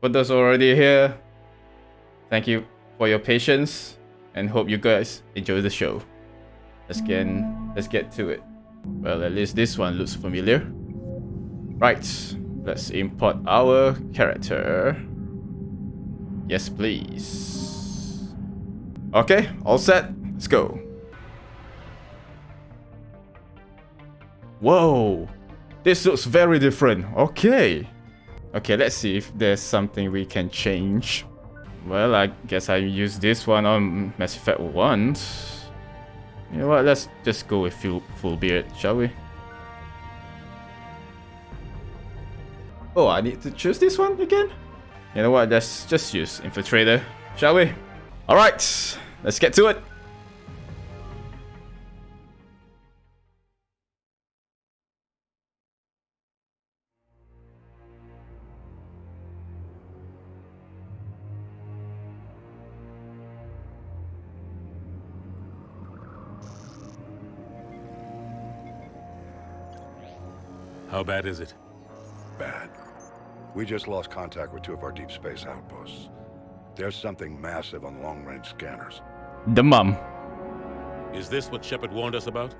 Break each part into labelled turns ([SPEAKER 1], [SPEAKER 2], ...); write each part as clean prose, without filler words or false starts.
[SPEAKER 1] For those already here, thank you for your patience and hope you guys enjoy the show. Let's get to it. Well, at least this one looks familiar. Right, let's import our character. Yes, please. Okay, all set. Let's go. Whoa, this looks very different. Okay, let's see if there's something we can change. Well, I guess I use this one on Mass Effect 1. You know what, let's just go with full beard, shall we? Oh, I need to choose this one again? You know what, let's just use Infiltrator, shall we? Alright, let's get to it!
[SPEAKER 2] How bad is it?
[SPEAKER 3] Bad. We just lost contact with 2 of our deep space outposts. There's something massive on long-range scanners.
[SPEAKER 1] The mum.
[SPEAKER 2] Is this what Shepard warned us about?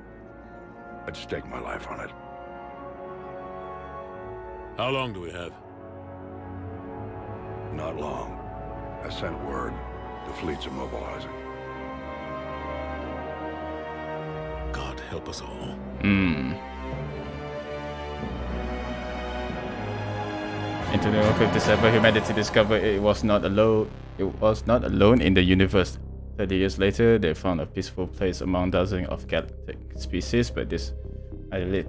[SPEAKER 3] I'd stake my life on it.
[SPEAKER 2] How long do we have?
[SPEAKER 3] Not long. I sent word. The fleets are mobilizing.
[SPEAKER 2] God help us all.
[SPEAKER 1] In 2057, humanity discovered it was not alone. It was not alone in the universe. 30 years later, they found a peaceful place among dozens of galactic species, but this idyllic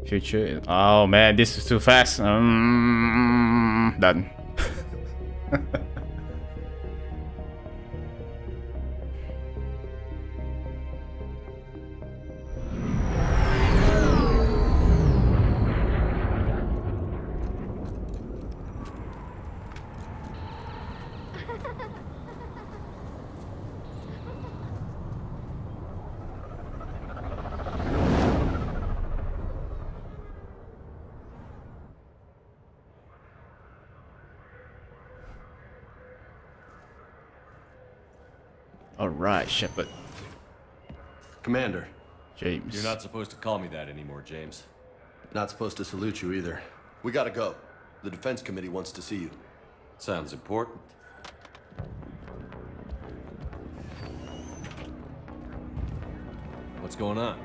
[SPEAKER 1] future. Oh man, this is too fast. Done. Alright, Shepard.
[SPEAKER 4] Commander.
[SPEAKER 1] James.
[SPEAKER 4] You're not supposed to call me that anymore, James. Not supposed to salute you either. We gotta go. The Defense Committee wants to see you. Sounds important. What's going on?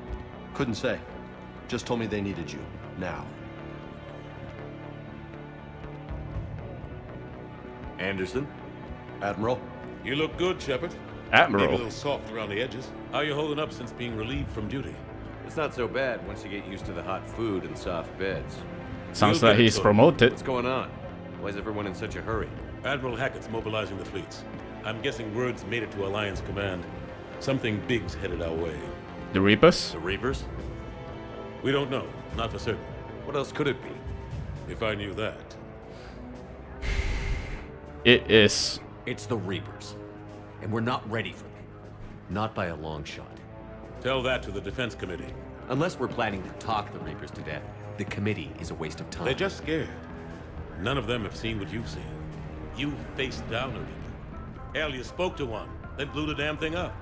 [SPEAKER 4] Couldn't say. Just told me they needed you. Now. Anderson? Admiral?
[SPEAKER 2] You look good, Shepard.
[SPEAKER 1] Admiral.
[SPEAKER 2] Maybe a little soft around the edges. How you holding up since being relieved from duty?
[SPEAKER 4] It's not so bad once you get used to the hot food and soft beds.
[SPEAKER 1] Sounds
[SPEAKER 2] You'll
[SPEAKER 1] like
[SPEAKER 2] get
[SPEAKER 1] he's
[SPEAKER 2] it.
[SPEAKER 1] promoted.
[SPEAKER 4] What's going on? Why is everyone in such a hurry?
[SPEAKER 2] Admiral Hackett's mobilizing the fleets. I'm guessing word's made it to Alliance Command. Something big's headed our way.
[SPEAKER 1] The Reapers?
[SPEAKER 4] The Reapers?
[SPEAKER 2] We don't know. Not for certain.
[SPEAKER 4] What else could it be?
[SPEAKER 2] If I knew that.
[SPEAKER 1] It is.
[SPEAKER 4] It's the Reapers. And we're not ready for them. Not by a long shot.
[SPEAKER 2] Tell that to the Defense Committee.
[SPEAKER 4] Unless we're planning to talk the Reapers to death, the committee is a waste of time.
[SPEAKER 2] They're just scared. None of them have seen what you've seen. You faced down a Reaper. Hell, you spoke to one, then blew the damn thing up.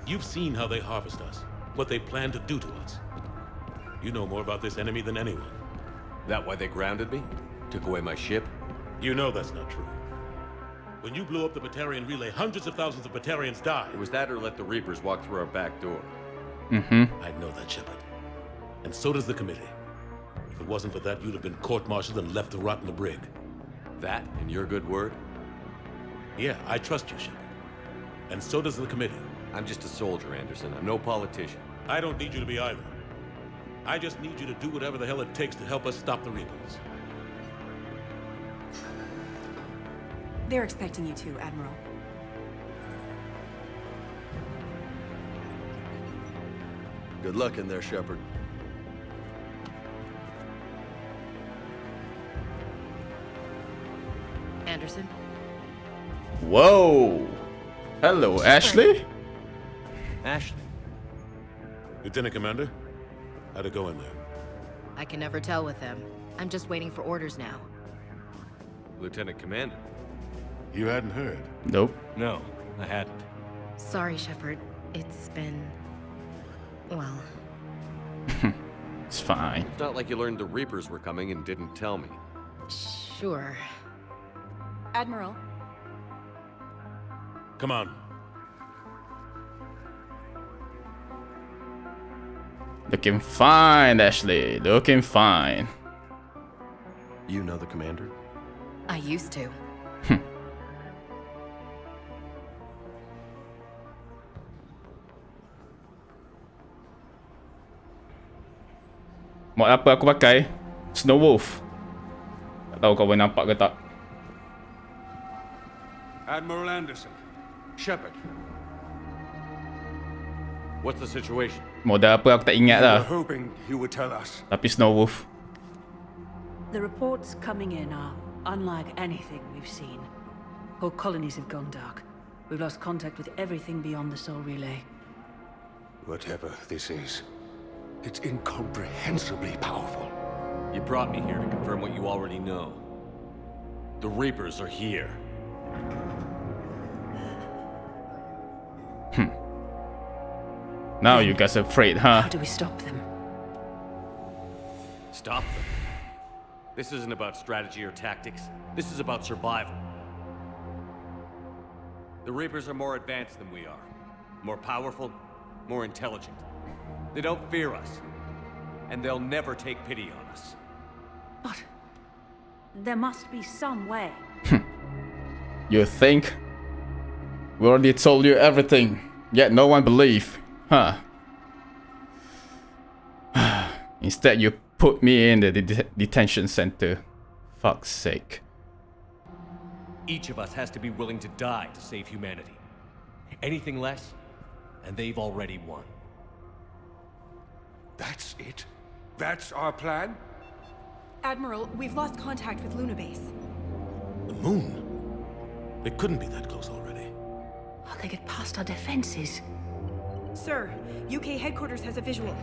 [SPEAKER 2] You've seen how they harvest us, what they plan to do to us. You know more about this enemy than anyone.
[SPEAKER 4] That why they grounded me? Took away my ship?
[SPEAKER 2] You know that's not true. When you blew up the Batarian relay, hundreds of thousands of Batarians died.
[SPEAKER 4] It was that or let the Reapers walk through our back door.
[SPEAKER 2] I know that, Shepard. And so does the committee. If it wasn't for that, you'd have been court-martialed and left to rot in the brig.
[SPEAKER 4] That and your good word?
[SPEAKER 2] Yeah, I trust you, Shepard. And so does the committee.
[SPEAKER 4] I'm just a soldier, Anderson. I'm no politician.
[SPEAKER 2] I don't need you to be either. I just need you to do whatever the hell it takes to help us stop the Reapers.
[SPEAKER 5] They're expecting you to, Admiral.
[SPEAKER 4] Good luck in there, Shepard.
[SPEAKER 5] Anderson?
[SPEAKER 1] Whoa. Hello, Ashley.
[SPEAKER 4] Ashley.
[SPEAKER 2] Lieutenant Commander, how'd it go in there?
[SPEAKER 6] I can never tell with them. I'm just waiting for orders now.
[SPEAKER 4] Lieutenant Commander.
[SPEAKER 3] You hadn't heard?
[SPEAKER 1] Nope.
[SPEAKER 4] No, I hadn't.
[SPEAKER 5] Sorry, Shepard. It's been... well...
[SPEAKER 1] It's fine.
[SPEAKER 4] It's not like you learned the Reapers were coming and didn't tell me.
[SPEAKER 5] Sure.
[SPEAKER 6] Admiral,
[SPEAKER 2] Come on.
[SPEAKER 1] Looking fine, Ashley. Looking fine.
[SPEAKER 4] You know the commander?
[SPEAKER 5] I used to.
[SPEAKER 1] Mod apa aku pakai? Snow Wolf. Tak tahu kau boleh nampak ke tak.
[SPEAKER 3] Admiral Anderson. Shepard.
[SPEAKER 4] What's the situation?
[SPEAKER 1] Model apa aku tak ingat lah.
[SPEAKER 3] Hoping you would tell us.
[SPEAKER 1] Tapi Snow Wolf.
[SPEAKER 7] The reports coming in are unlike anything we've seen. Whole colonies have gone dark. We've lost contact with everything beyond the Soul Relay.
[SPEAKER 3] Whatever this is, it's incomprehensibly powerful.
[SPEAKER 4] You brought me here to confirm what you already know. The Reapers are here.
[SPEAKER 1] Now you guys are afraid, huh?
[SPEAKER 7] How do we stop them?
[SPEAKER 4] Stop them. This isn't about strategy or tactics. This is about survival. The Reapers are more advanced than we are. More powerful, more intelligent. They don't fear us. And they'll never take pity on us.
[SPEAKER 7] But there must be some way.
[SPEAKER 1] You think? We already told you everything, yet no one believed, huh? Instead, you put me in the detention center. Fuck's sake.
[SPEAKER 4] Each of us has to be willing to die to save humanity. Anything less, and they've already won.
[SPEAKER 3] That's it? That's our plan?
[SPEAKER 5] Admiral, we've lost contact with Luna Base.
[SPEAKER 2] The moon? They couldn't be that close already.
[SPEAKER 7] How they get past our defenses?
[SPEAKER 6] sir, UK headquarters has a visual.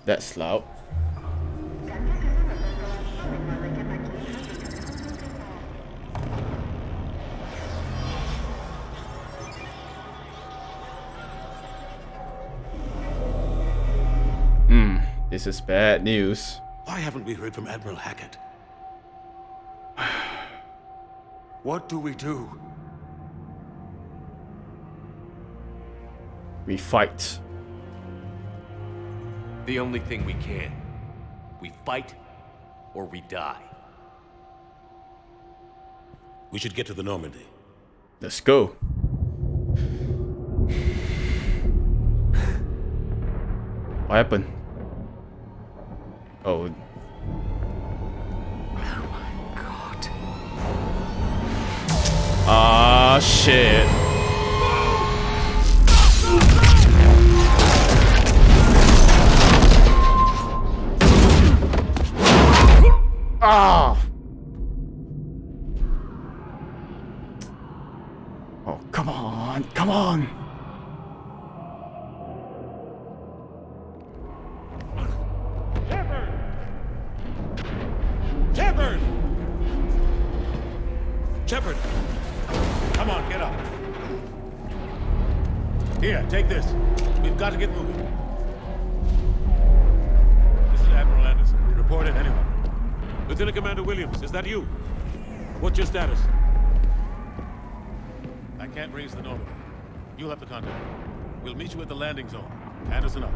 [SPEAKER 1] That's loud. This is bad news.
[SPEAKER 2] Why haven't we heard from Admiral Hackett?
[SPEAKER 3] What do we do?
[SPEAKER 1] We fight.
[SPEAKER 4] The only thing we can. We fight, or we die.
[SPEAKER 2] We should get to the Normandy.
[SPEAKER 1] Let's go. What happened? Oh.
[SPEAKER 7] Oh my god.
[SPEAKER 1] Ah, shit. Ah. Oh, come on. Come on.
[SPEAKER 2] Shepard! Shepard! Come on, get up. Here, take this. We've got to get moving. This is Admiral Anderson. Report in, anyone. Lieutenant Commander Williams, is that you? What's your status? I can't raise the Normandy. You'll have to contact me. We'll meet you at the landing zone. Anderson up.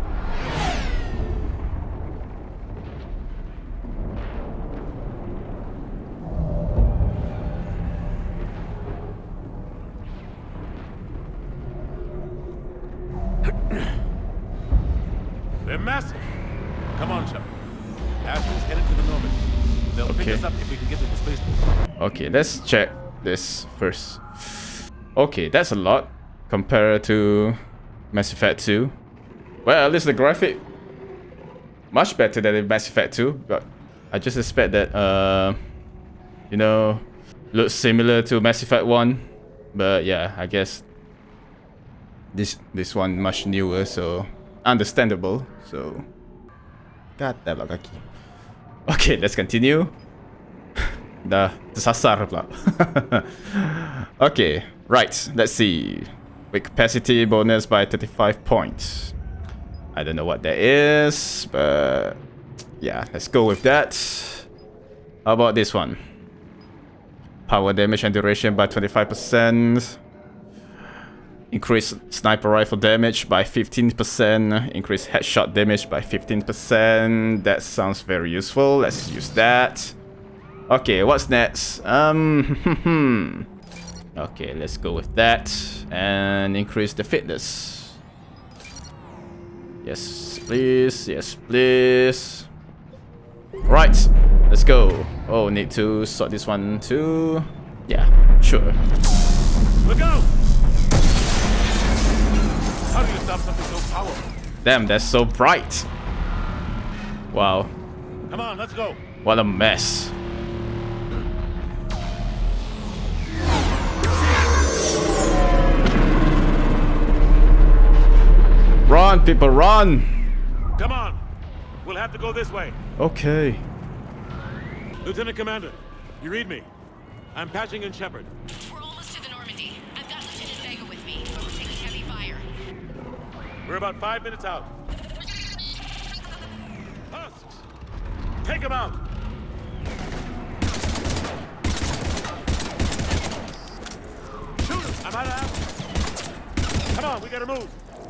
[SPEAKER 2] They're massive. Come on, Shepard. Ashley's headed to the Normandy. They'll pick
[SPEAKER 1] Okay.
[SPEAKER 2] us up if we can get to the spaceport.
[SPEAKER 1] Okay, let's check this first. Okay, that's a lot compared to Mass Effect 2. Well, at least the graphic much better than in Mass Effect 2, but I just expect that you know, Looks similar to Mass Effect 1, but yeah, I guess this one much newer, so understandable. So, god damn kaki. Okay, let's continue. Dah tersasar pula. Okay, right. Let's see. With capacity bonus by 35 points. I don't know what that is, but yeah, let's go with that. How about this one? Power damage and duration by 25%. Increase sniper rifle damage by 15%. Increase headshot damage by 15%. That sounds very useful. Let's use that. Okay, what's next? Okay, let's go with that. And increase the fitness. Yes, please. Yes, please. Right, let's go. Oh, need to sort this one too. Yeah, sure.
[SPEAKER 2] Look out! How do you stop something so powerful?
[SPEAKER 1] Damn, that's so bright. Wow,
[SPEAKER 2] Come on, let's go.
[SPEAKER 1] what a mess. Run, people, run!
[SPEAKER 2] Come on. We'll have to go this way.
[SPEAKER 1] Okay.
[SPEAKER 2] Lieutenant Commander, you read me? I'm patching in Shepard.
[SPEAKER 8] We're almost to the Normandy. I've got Lieutenant Vega with me, but we're taking heavy fire.
[SPEAKER 2] We're about 5 minutes out. Husks! Take him out! Shoot him! I'm out of ammo. Come on, we gotta move.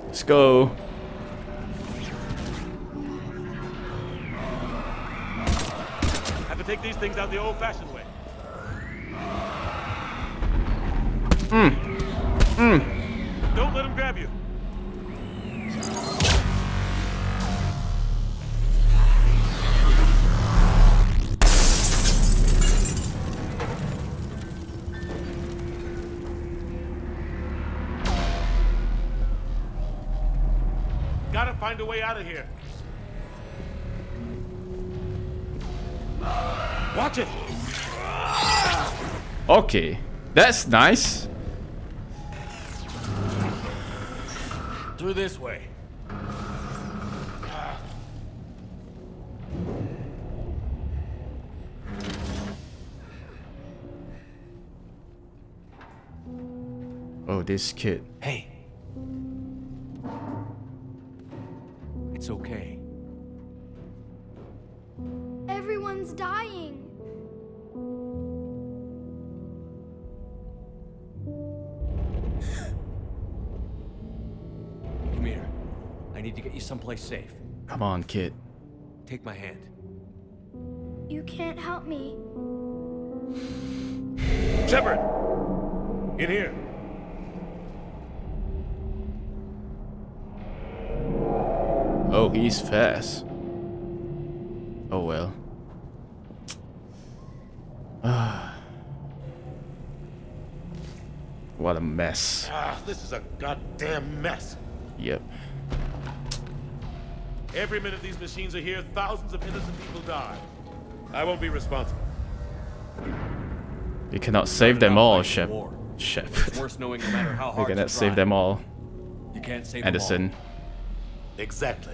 [SPEAKER 1] Let's go.
[SPEAKER 2] Have to take these things out the old-fashioned way. Don't let him grab you. Gotta find a way out of here. Watch it.
[SPEAKER 1] Okay, that's nice.
[SPEAKER 2] Through this way.
[SPEAKER 1] Oh, this kid.
[SPEAKER 9] Hey. It's okay.
[SPEAKER 10] Everyone's dying.
[SPEAKER 9] Come here. I need to get you someplace safe.
[SPEAKER 1] Come on, kid.
[SPEAKER 9] Take my hand.
[SPEAKER 10] You can't help me.
[SPEAKER 2] Shepard! In here.
[SPEAKER 1] Oh, he's fast. Oh well. What a mess.
[SPEAKER 2] This is a goddamn mess.
[SPEAKER 1] Yep.
[SPEAKER 2] Every minute these machines are here, thousands of innocent people die. I won't be responsible.
[SPEAKER 1] You cannot save them all, Shep.
[SPEAKER 9] It's
[SPEAKER 1] Shep.
[SPEAKER 9] worse knowing no matter how
[SPEAKER 1] You
[SPEAKER 9] hard
[SPEAKER 1] cannot
[SPEAKER 9] you
[SPEAKER 1] save
[SPEAKER 9] try.
[SPEAKER 1] them all,
[SPEAKER 9] You can't save
[SPEAKER 1] Anderson.
[SPEAKER 9] them
[SPEAKER 2] Exactly.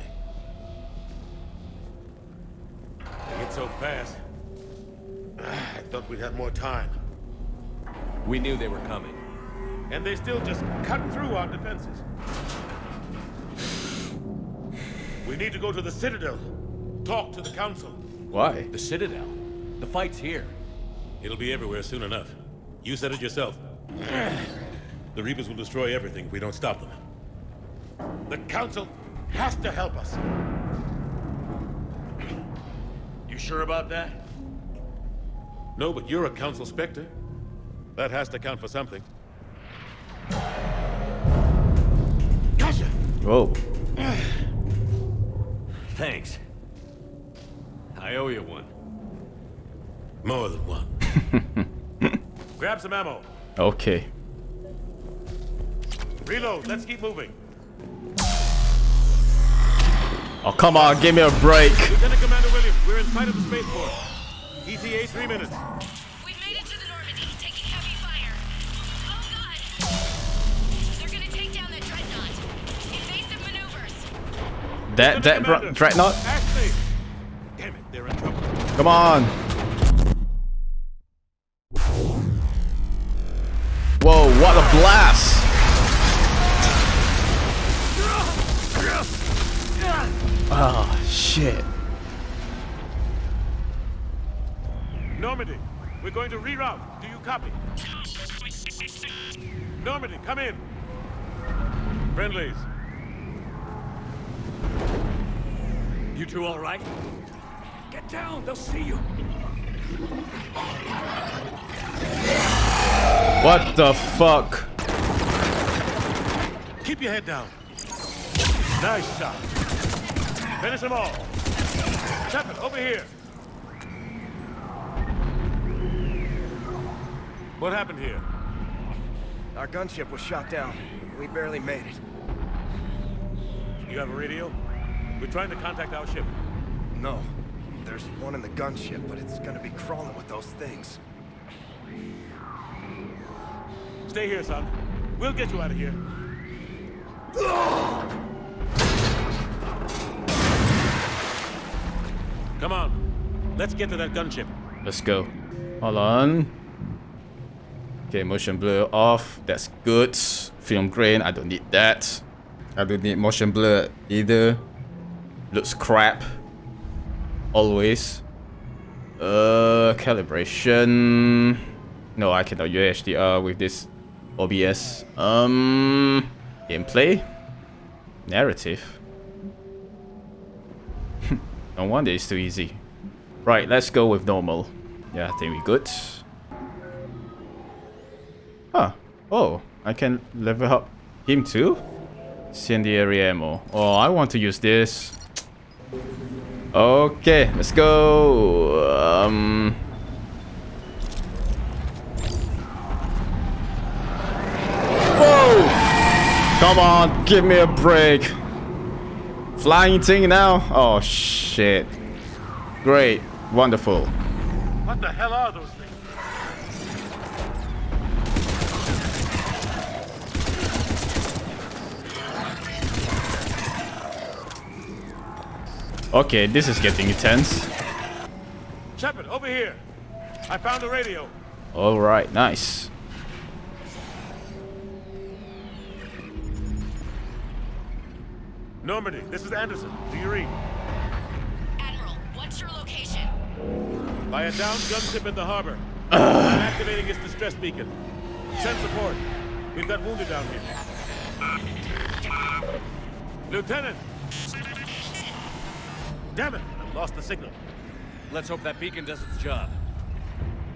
[SPEAKER 2] They get so fast. I thought we'd have more time.
[SPEAKER 9] all. We knew they were coming.
[SPEAKER 2] And they still just cut through our defenses. We need to go to the Citadel. Talk to the Council.
[SPEAKER 1] Why?
[SPEAKER 9] The Citadel. The fight's here.
[SPEAKER 2] It'll be everywhere soon enough. You said it yourself. The Reapers will destroy everything if we don't stop them. The Council has to help us. You sure about that? No, but you're a Council Spectre. That has to count for something. Gotcha!
[SPEAKER 1] Whoa.
[SPEAKER 9] Thanks. I owe you one.
[SPEAKER 2] More than one. Grab some ammo.
[SPEAKER 1] Okay.
[SPEAKER 2] Reload. Let's keep moving.
[SPEAKER 1] Oh, come on, give me a break.
[SPEAKER 2] Lieutenant Commander Williams, we're in sight of the spaceport. ETA 3 minutes.
[SPEAKER 8] We've made it to the Normandy.
[SPEAKER 1] That dreadnought.
[SPEAKER 2] Ashley! Damn it, they're in trouble.
[SPEAKER 1] Come on. Whoa, what a blast. Oh, shit.
[SPEAKER 2] Normandy, we're going to reroute. Do you copy? Normandy, come in. Friendlies.
[SPEAKER 9] You two all right? Get down, they'll see you.
[SPEAKER 1] What the fuck?
[SPEAKER 2] Keep your head down. Nice shot. Finish them all. Shepard, over here. What happened here?
[SPEAKER 11] Our gunship was shot down. We barely made it.
[SPEAKER 2] You have a radio? We're trying to contact our ship.
[SPEAKER 11] No. There's one in the gunship, but it's gonna be crawling with those things.
[SPEAKER 2] Stay here, son. We'll get you out of here. Come on. Let's get to that gunship.
[SPEAKER 1] Let's go. Hold on. Okay, motion blur off. That's good. Film grain, I don't need that. I don't need motion blur either. Looks crap. Always. Calibration. No, I cannot use HDR with this OBS. Gameplay. Narrative. No wonder it's too easy. Right, let's go with normal. Yeah, I think we're good. Huh. Oh, I can level up him too? Incendiary ammo. Oh, I want to use this. Okay, let's go. Whoa! Come on, give me a break. Flying thing now? Oh, shit. Great. Wonderful.
[SPEAKER 2] What the hell are those things?
[SPEAKER 1] Okay, this is getting intense.
[SPEAKER 2] Shepard, over here. I found a radio.
[SPEAKER 1] Alright, nice.
[SPEAKER 2] Normandy, this is Anderson. Do you read?
[SPEAKER 8] Admiral, what's your location?
[SPEAKER 2] By a downed gunship in the harbor. I'm activating its distress beacon. Send support. We've got wounded down here. Lieutenant! Damn it! I've lost the signal.
[SPEAKER 9] Let's hope that beacon does its job.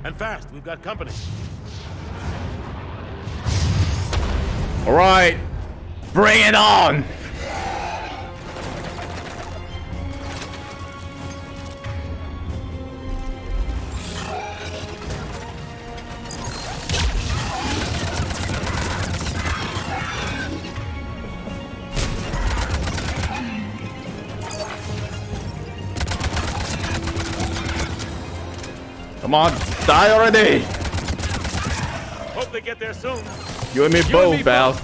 [SPEAKER 2] And fast, we've got company.
[SPEAKER 1] Alright. Bring it on! Come on, die already!
[SPEAKER 2] Hope they get there soon.
[SPEAKER 1] You and me both, pal.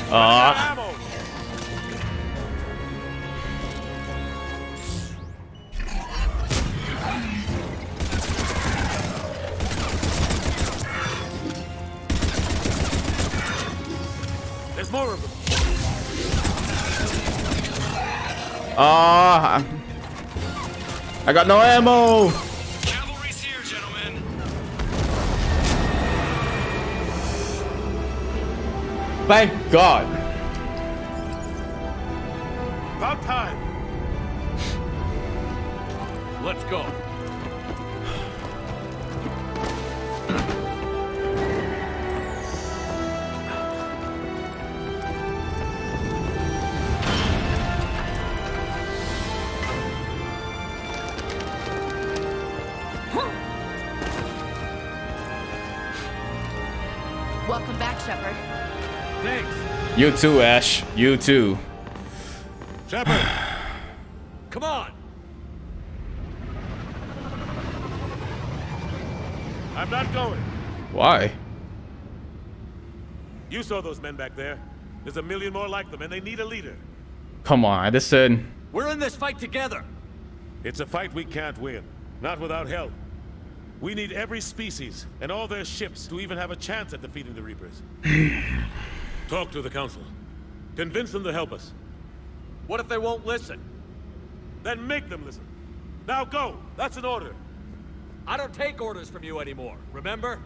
[SPEAKER 2] Ammo. There's more of them.
[SPEAKER 1] I got no ammo.
[SPEAKER 9] Cavalry's here, gentlemen.
[SPEAKER 1] Thank God.
[SPEAKER 2] About time.
[SPEAKER 9] Let's go.
[SPEAKER 8] Welcome back, Shepard.
[SPEAKER 9] Thanks.
[SPEAKER 1] You too, Ash. You too.
[SPEAKER 2] Shepard!
[SPEAKER 9] Come on!
[SPEAKER 2] I'm not going.
[SPEAKER 1] Why?
[SPEAKER 2] You saw those men back there. There's a million more like them, and they need a leader.
[SPEAKER 1] Come on, Anderson.
[SPEAKER 9] We're in this fight together!
[SPEAKER 2] It's a fight we can't win. Not without help. We need every species and all their ships to even have a chance at defeating the Reapers. Talk to the Council. Convince them to help us.
[SPEAKER 9] What if they won't listen?
[SPEAKER 2] Then make them listen. Now go! That's an order.
[SPEAKER 9] I don't take orders from you anymore, remember?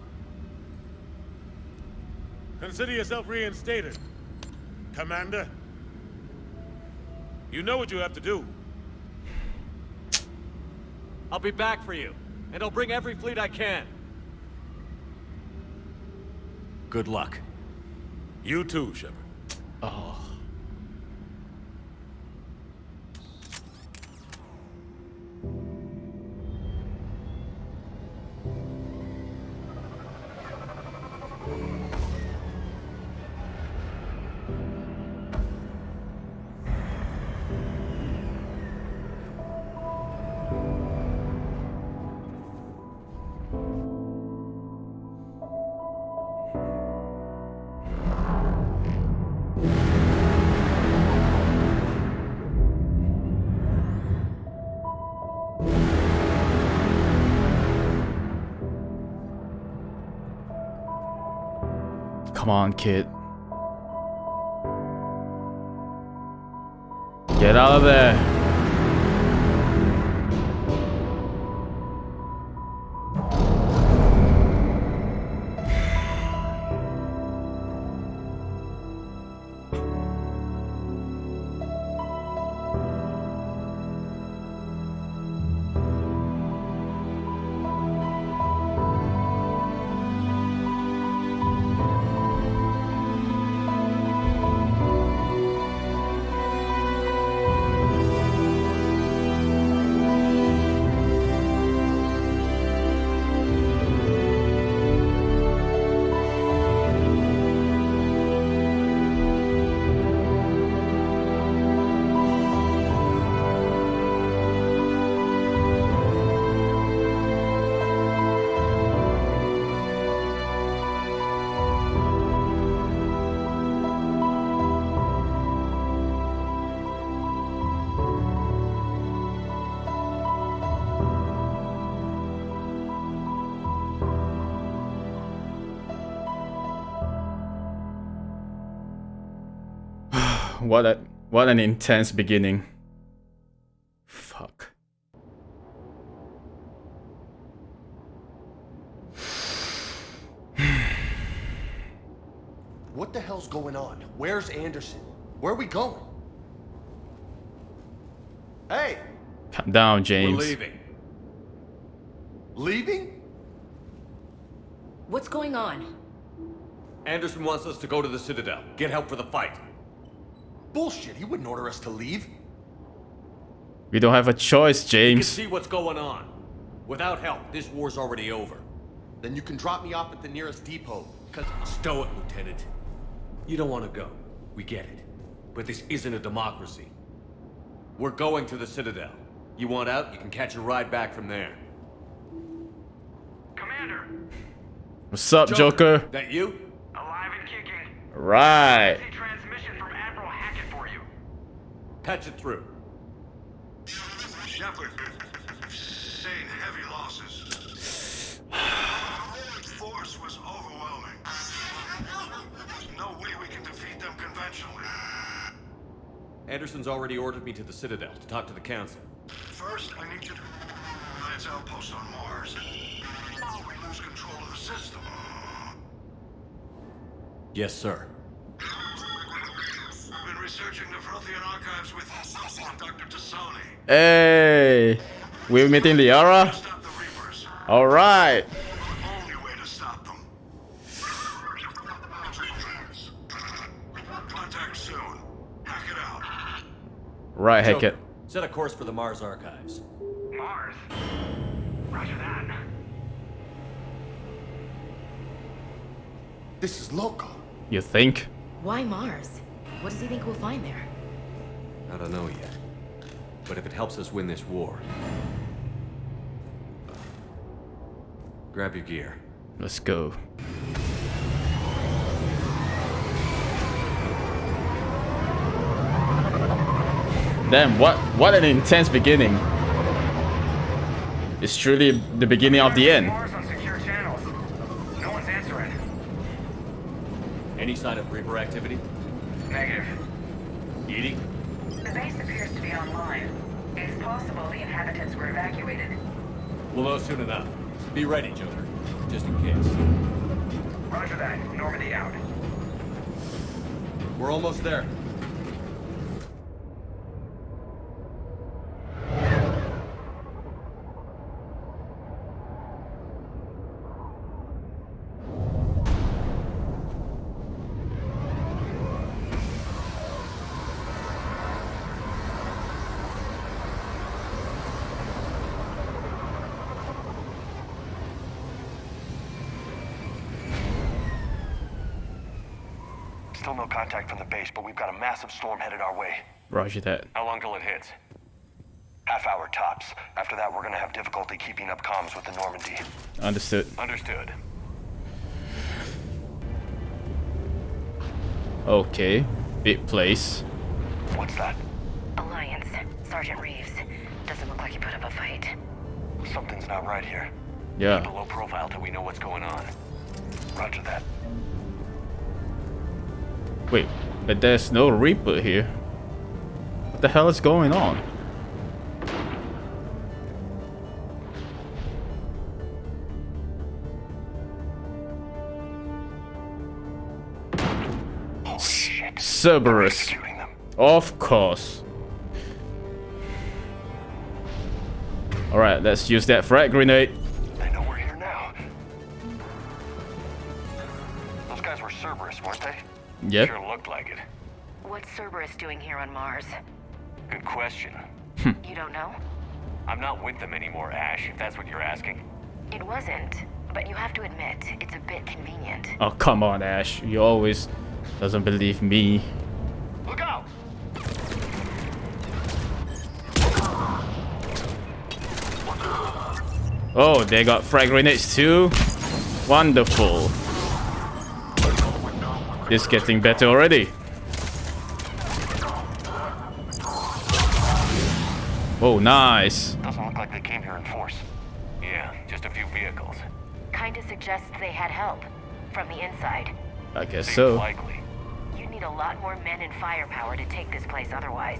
[SPEAKER 2] Consider yourself reinstated, Commander. You know what you have to do.
[SPEAKER 9] I'll be back for you, and I'll bring every fleet I can. Good luck.
[SPEAKER 2] You too, Shepard.
[SPEAKER 1] Oh. Come on, kid. Get out of there. What an intense beginning. Fuck.
[SPEAKER 4] What the hell's going on? Where's Anderson? Where are we going? Hey!
[SPEAKER 1] Calm down, James.
[SPEAKER 9] We're leaving.
[SPEAKER 4] Leaving?
[SPEAKER 8] What's going on?
[SPEAKER 9] Anderson wants us to go to the Citadel. Get help for the fight.
[SPEAKER 4] Bullshit, he wouldn't order us to leave.
[SPEAKER 1] We don't have a choice,
[SPEAKER 9] You can
[SPEAKER 1] James.
[SPEAKER 9] see what's going on. Without help, this war's already over.
[SPEAKER 4] Then you can drop me off at the nearest depot.
[SPEAKER 9] Stow it, Lieutenant. You don't want to go. We get it. But this isn't a democracy. We're going to the Citadel. You want out, you can catch a ride back from there.
[SPEAKER 11] Commander,
[SPEAKER 1] What's up, Joker?
[SPEAKER 9] That you?
[SPEAKER 11] alive and kicking.
[SPEAKER 1] Right.
[SPEAKER 11] See transmission from Admiral Hackett for you.
[SPEAKER 9] Patch it through.
[SPEAKER 3] Shepard, sustained heavy losses. Force was overwhelming. No way we can defeat them conventionally.
[SPEAKER 9] Anderson's already ordered me to the Citadel to talk to the Council.
[SPEAKER 3] First, I need you to lance outpost on Mars. Now we lose control of the system.
[SPEAKER 9] Yes, sir.
[SPEAKER 3] I've been researching the Frothian archives with Dr. Tasyim.
[SPEAKER 1] Hey, we're meeting Liara.
[SPEAKER 3] Stop the Reapers.
[SPEAKER 1] All right.
[SPEAKER 3] Only way to stop them. Contact soon. Hack it out.
[SPEAKER 1] Right, heck it.
[SPEAKER 9] Joker, set a course for the Mars archives.
[SPEAKER 11] Mars. Roger that.
[SPEAKER 4] This is loco.
[SPEAKER 1] You think?
[SPEAKER 12] Why Mars? What does he think we'll find there?
[SPEAKER 9] I don't know yet. But if it helps us win this war... Grab your gear.
[SPEAKER 1] Let's go. Damn, what an intense beginning. It's truly the beginning of the end.
[SPEAKER 11] Mars on secure channels. No one's answering.
[SPEAKER 9] Any sign of Reaper activity?
[SPEAKER 11] Negative.
[SPEAKER 9] Edie?
[SPEAKER 13] The base appears to be online. It's possible the inhabitants were evacuated.
[SPEAKER 9] We'll know soon enough. Be ready, Joker. Just in case.
[SPEAKER 11] Roger that. Normandy out.
[SPEAKER 4] We're almost there.
[SPEAKER 11] Still no contact from the base, but we've got a massive storm headed our way.
[SPEAKER 1] Roger that.
[SPEAKER 11] How long till it hits? Half hour tops. After that, we're gonna have difficulty keeping up comms with the Normandy.
[SPEAKER 1] Understood.
[SPEAKER 11] Understood.
[SPEAKER 1] Okay. Big place.
[SPEAKER 11] What's that?
[SPEAKER 13] Alliance. Sergeant Reeves. Doesn't look like he put up a fight.
[SPEAKER 11] Something's not right here.
[SPEAKER 1] Yeah.
[SPEAKER 11] Keep a low profile till we know what's going on. Roger that.
[SPEAKER 1] Wait, but there's no Reaper here. What the hell is going on? Cerberus. Of course. Alright, let's use that frag grenade.
[SPEAKER 11] They know we're here now. Those guys were Cerberus, weren't they?
[SPEAKER 1] Yep.
[SPEAKER 11] Sure looked like it.
[SPEAKER 13] What's Cerberus doing here on Mars?
[SPEAKER 11] Good question.
[SPEAKER 13] You don't know?
[SPEAKER 11] I'm not with them anymore, Ash, if that's what you're asking.
[SPEAKER 13] It wasn't, but you have to admit, it's a bit convenient.
[SPEAKER 1] Oh, come on, Ash. You always doesn't believe me.
[SPEAKER 11] Look out!
[SPEAKER 1] Oh, they got frag grenades too? Wonderful. This is getting better already. Oh, nice.
[SPEAKER 11] Doesn't look like they came here in force. Yeah, just a few vehicles.
[SPEAKER 13] Kinda suggests they had help. From the inside.
[SPEAKER 1] I guess
[SPEAKER 11] Seems
[SPEAKER 1] so.
[SPEAKER 13] You'd need a lot more men and firepower to take this place otherwise.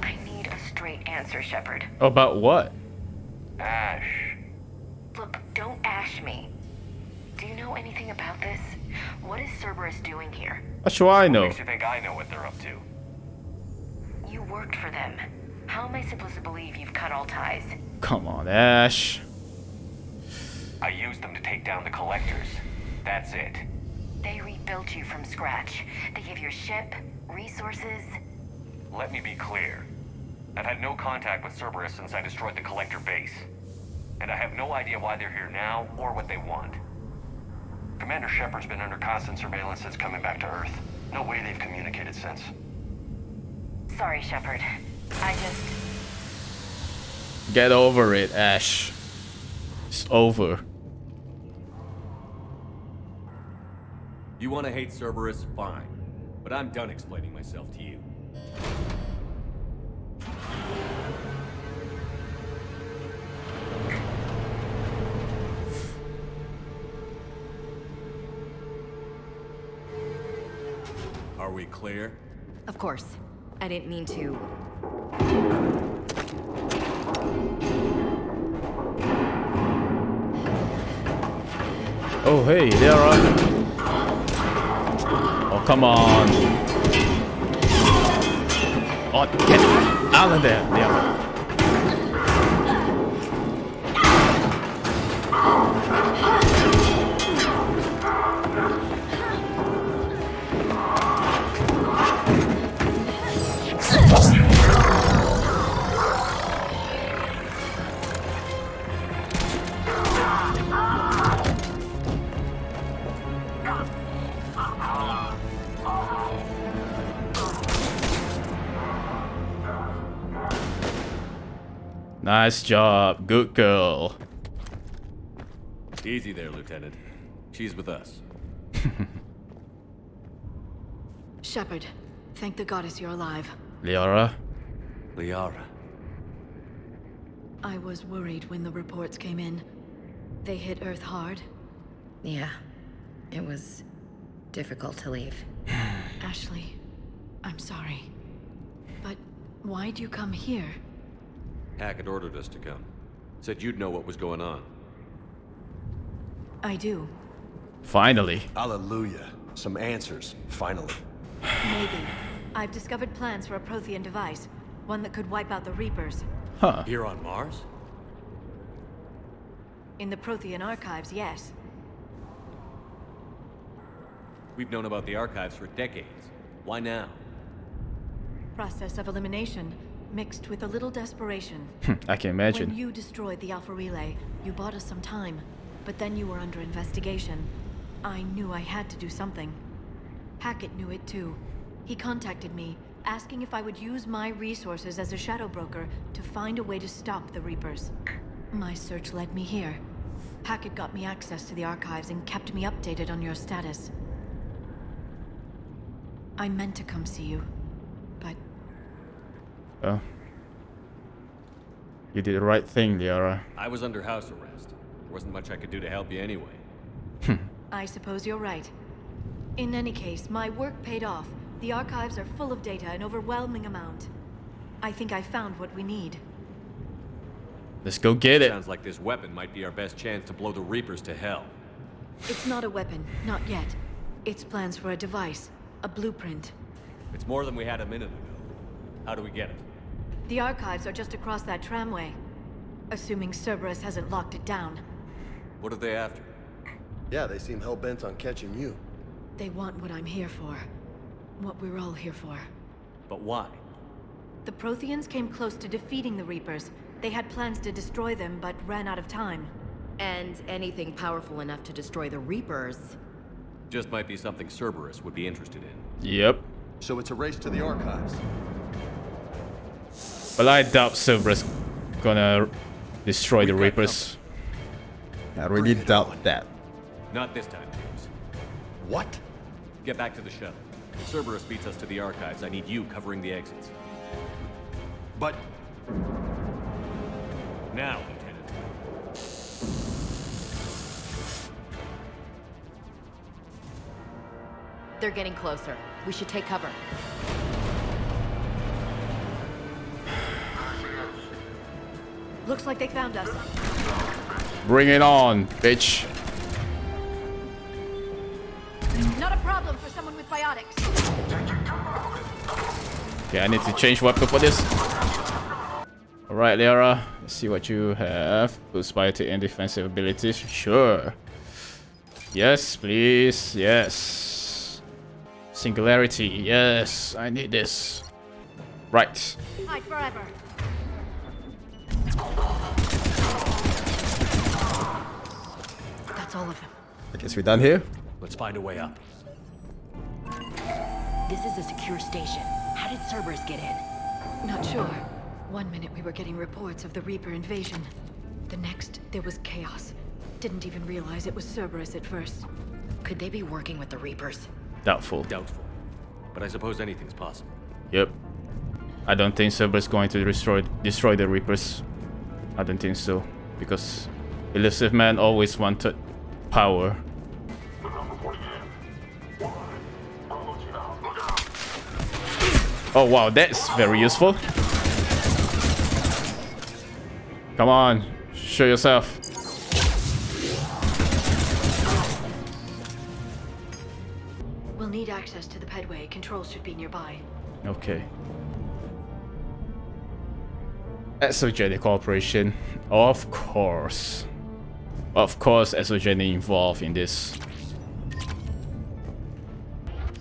[SPEAKER 13] I need a straight answer, Shepard.
[SPEAKER 1] About what?
[SPEAKER 11] Ash.
[SPEAKER 13] Look, don't ash me. Do you know anything about this? What is Cerberus doing here?
[SPEAKER 1] What should I know?
[SPEAKER 11] What makes you think I know what they're up to?
[SPEAKER 13] You worked for them. How am I supposed to believe you've cut all ties?
[SPEAKER 1] Come on, Ash.
[SPEAKER 11] I used them to take down the collectors. That's it.
[SPEAKER 13] They rebuilt you from scratch. They gave you a ship, resources.
[SPEAKER 11] Let me be clear. I've had no contact with Cerberus since I destroyed the collector base. And I have no idea why they're here now or what they want. Commander Shepard's been under constant surveillance since coming back to Earth. No way they've communicated since.
[SPEAKER 13] Sorry, Shepard. I just...
[SPEAKER 1] Get over it, Ash. It's over.
[SPEAKER 9] You want to hate Cerberus? Fine. But I'm done explaining myself to you. Are we clear?
[SPEAKER 12] Of course. I didn't mean to...
[SPEAKER 1] Oh, hey, there are... Oh, come on. Oh, get out of there. Yeah. Nice job. Good girl.
[SPEAKER 9] Easy there, Lieutenant. She's with us.
[SPEAKER 7] Shepard, thank the goddess you're alive.
[SPEAKER 1] Liara.
[SPEAKER 9] Liara.
[SPEAKER 7] I was worried when the reports came in. They hit Earth hard.
[SPEAKER 12] Yeah. It was difficult to leave.
[SPEAKER 7] Ashley, I'm sorry. But why'd you come here?
[SPEAKER 9] Hackett ordered us to come. Said you'd know what was going on.
[SPEAKER 7] I do.
[SPEAKER 1] Finally.
[SPEAKER 4] Hallelujah. Some answers, finally.
[SPEAKER 7] Maybe. I've discovered plans for a Prothean device. One that could wipe out the Reapers.
[SPEAKER 1] Huh.
[SPEAKER 9] Here on Mars?
[SPEAKER 7] In the Prothean archives, yes.
[SPEAKER 9] We've known about the archives for decades. Why now?
[SPEAKER 7] Process of elimination, mixed with a little desperation.
[SPEAKER 1] I can imagine.
[SPEAKER 7] When you destroyed the Alpha Relay, you bought us some time. But then you were under investigation. I knew I had to do something. Hackett knew it too. He contacted me, asking if I would use my resources as a shadow broker to find a way to stop the Reapers. My search led me here. Hackett got me access to the archives and kept me updated on your status. I meant to come see you, but...
[SPEAKER 1] Oh. You did the right thing, Liara.
[SPEAKER 9] I was under house arrest. There wasn't much I could do to help you anyway.
[SPEAKER 7] I suppose you're right. In any case, my work paid off. The archives are full of data, an overwhelming amount. I think I found what we need.
[SPEAKER 1] Let's go get it.
[SPEAKER 9] Sounds like this weapon might be our best chance to blow the Reapers to hell.
[SPEAKER 7] It's not a weapon, not yet. It's plans for a device, a blueprint.
[SPEAKER 9] It's more than we had a minute ago. How do we get it?
[SPEAKER 7] The archives are just across that tramway. Assuming Cerberus hasn't locked it down.
[SPEAKER 9] What are they after?
[SPEAKER 4] Yeah, they seem hell-bent on catching you.
[SPEAKER 7] They want what I'm here for. What we're all here for.
[SPEAKER 9] But why?
[SPEAKER 7] The Protheans came close to defeating the Reapers. They had plans to destroy them, but ran out of time.
[SPEAKER 12] And anything powerful enough to destroy the Reapers.
[SPEAKER 9] Just might be something Cerberus would be interested in.
[SPEAKER 1] Yep.
[SPEAKER 4] So it's a race to the archives.
[SPEAKER 1] But I doubt Cerberus gonna destroy the Reapers. I really doubt that.
[SPEAKER 9] Not this time, James.
[SPEAKER 4] What?
[SPEAKER 9] Get back to the shuttle. If Cerberus beats us to the archives, I need you covering the exits.
[SPEAKER 4] But...
[SPEAKER 9] Now, Lieutenant.
[SPEAKER 12] They're getting closer. We should take cover.
[SPEAKER 7] Looks like they found us.
[SPEAKER 1] Bring it on, bitch.
[SPEAKER 5] Not a problem for someone with biotics.
[SPEAKER 1] Okay, I need to change weapon for this. Alright, Liara. Let's see what you have. Boost biotic and defensive abilities. Sure. Yes, please. Yes. Singularity. Yes, I need this. Right.
[SPEAKER 5] Hide forever.
[SPEAKER 7] That's all of them.
[SPEAKER 1] I guess we're done here.
[SPEAKER 9] Let's find a way up.
[SPEAKER 12] This is a secure station. How did Cerberus get in?
[SPEAKER 7] Not sure. One minute we were getting reports of the Reaper invasion. The next, there was chaos. Didn't even realize it was Cerberus at first.
[SPEAKER 12] Could they be working with the Reapers?
[SPEAKER 1] Doubtful.
[SPEAKER 9] Doubtful. But I suppose anything's possible.
[SPEAKER 1] Yep. I don't think Cerberus is going to destroy the Reapers. I don't think so. Because Elusive Man always wanted power. Oh wow, that's very useful. Come on, show yourself.
[SPEAKER 7] We'll need access to the pedway. Controls should be nearby.
[SPEAKER 1] Okay. Exogenic operation. Of course. Of course, exogenic involved in this.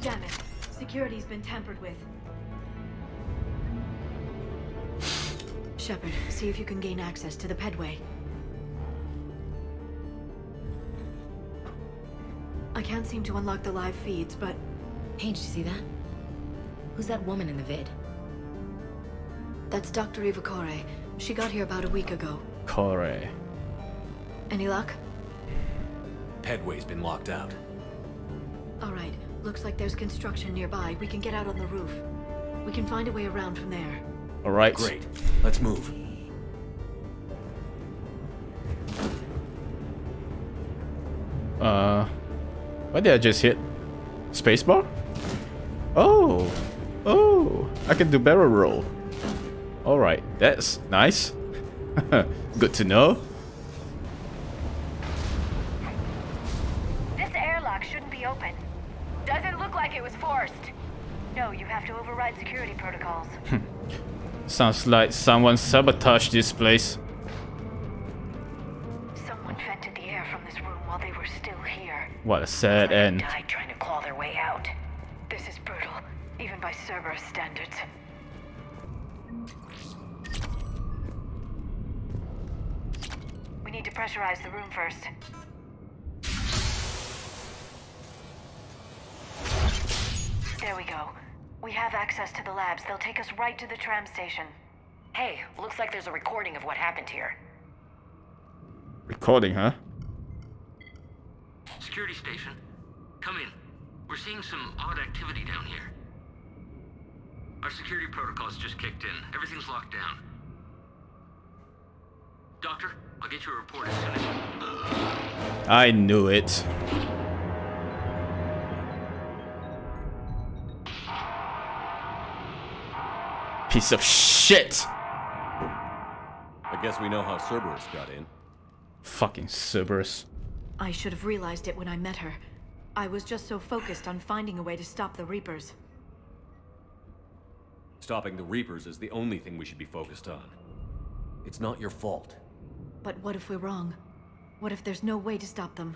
[SPEAKER 7] Damn it. Security's been tampered with. Shepard, see if you can gain access to the pedway. I can't seem to unlock the live feeds, but...
[SPEAKER 12] Hey, did you see that? Who's that woman in the vid?
[SPEAKER 7] That's Dr. IVVIIV. She got here about a week ago.
[SPEAKER 1] Corey.
[SPEAKER 7] Any luck?
[SPEAKER 9] Headway's been locked out.
[SPEAKER 7] All right. Looks like there's construction nearby. We can get out on the roof. We can find a way around from there.
[SPEAKER 1] All right.
[SPEAKER 9] Great. Let's move.
[SPEAKER 1] What did I just hit? Spacebar? Oh. Oh. I can do barrel roll. All right. That's nice. Good to know.
[SPEAKER 13] This airlock shouldn't be open. Doesn't look like it was forced. No, you have to override security protocols.
[SPEAKER 1] Sounds like someone sabotaged this place.
[SPEAKER 13] Someone vented the air from this room while they were still here.
[SPEAKER 1] What a sad end.
[SPEAKER 13] Died trying to claw their way out. This is brutal, even by Cerberus standards. We need to pressurize the room first. There we go. We have access to the labs. They'll take us right to the tram station. Hey, looks like there's a recording of what happened here.
[SPEAKER 1] Recording, huh?
[SPEAKER 14] Security station. Come in. We're seeing some odd activity down here. Our security protocols just kicked in. Everything's locked down. Doctor, I'll get you a report as soon as...
[SPEAKER 1] I knew it. Piece of shit!
[SPEAKER 4] I guess we know how Cerberus got in.
[SPEAKER 1] Fucking Cerberus.
[SPEAKER 7] I should have realized it when I met her. I was just so focused on finding a way to stop the Reapers.
[SPEAKER 4] Stopping the Reapers is the only thing we should be focused on. It's not your fault.
[SPEAKER 7] But what if we're wrong? What if there's no way to stop them?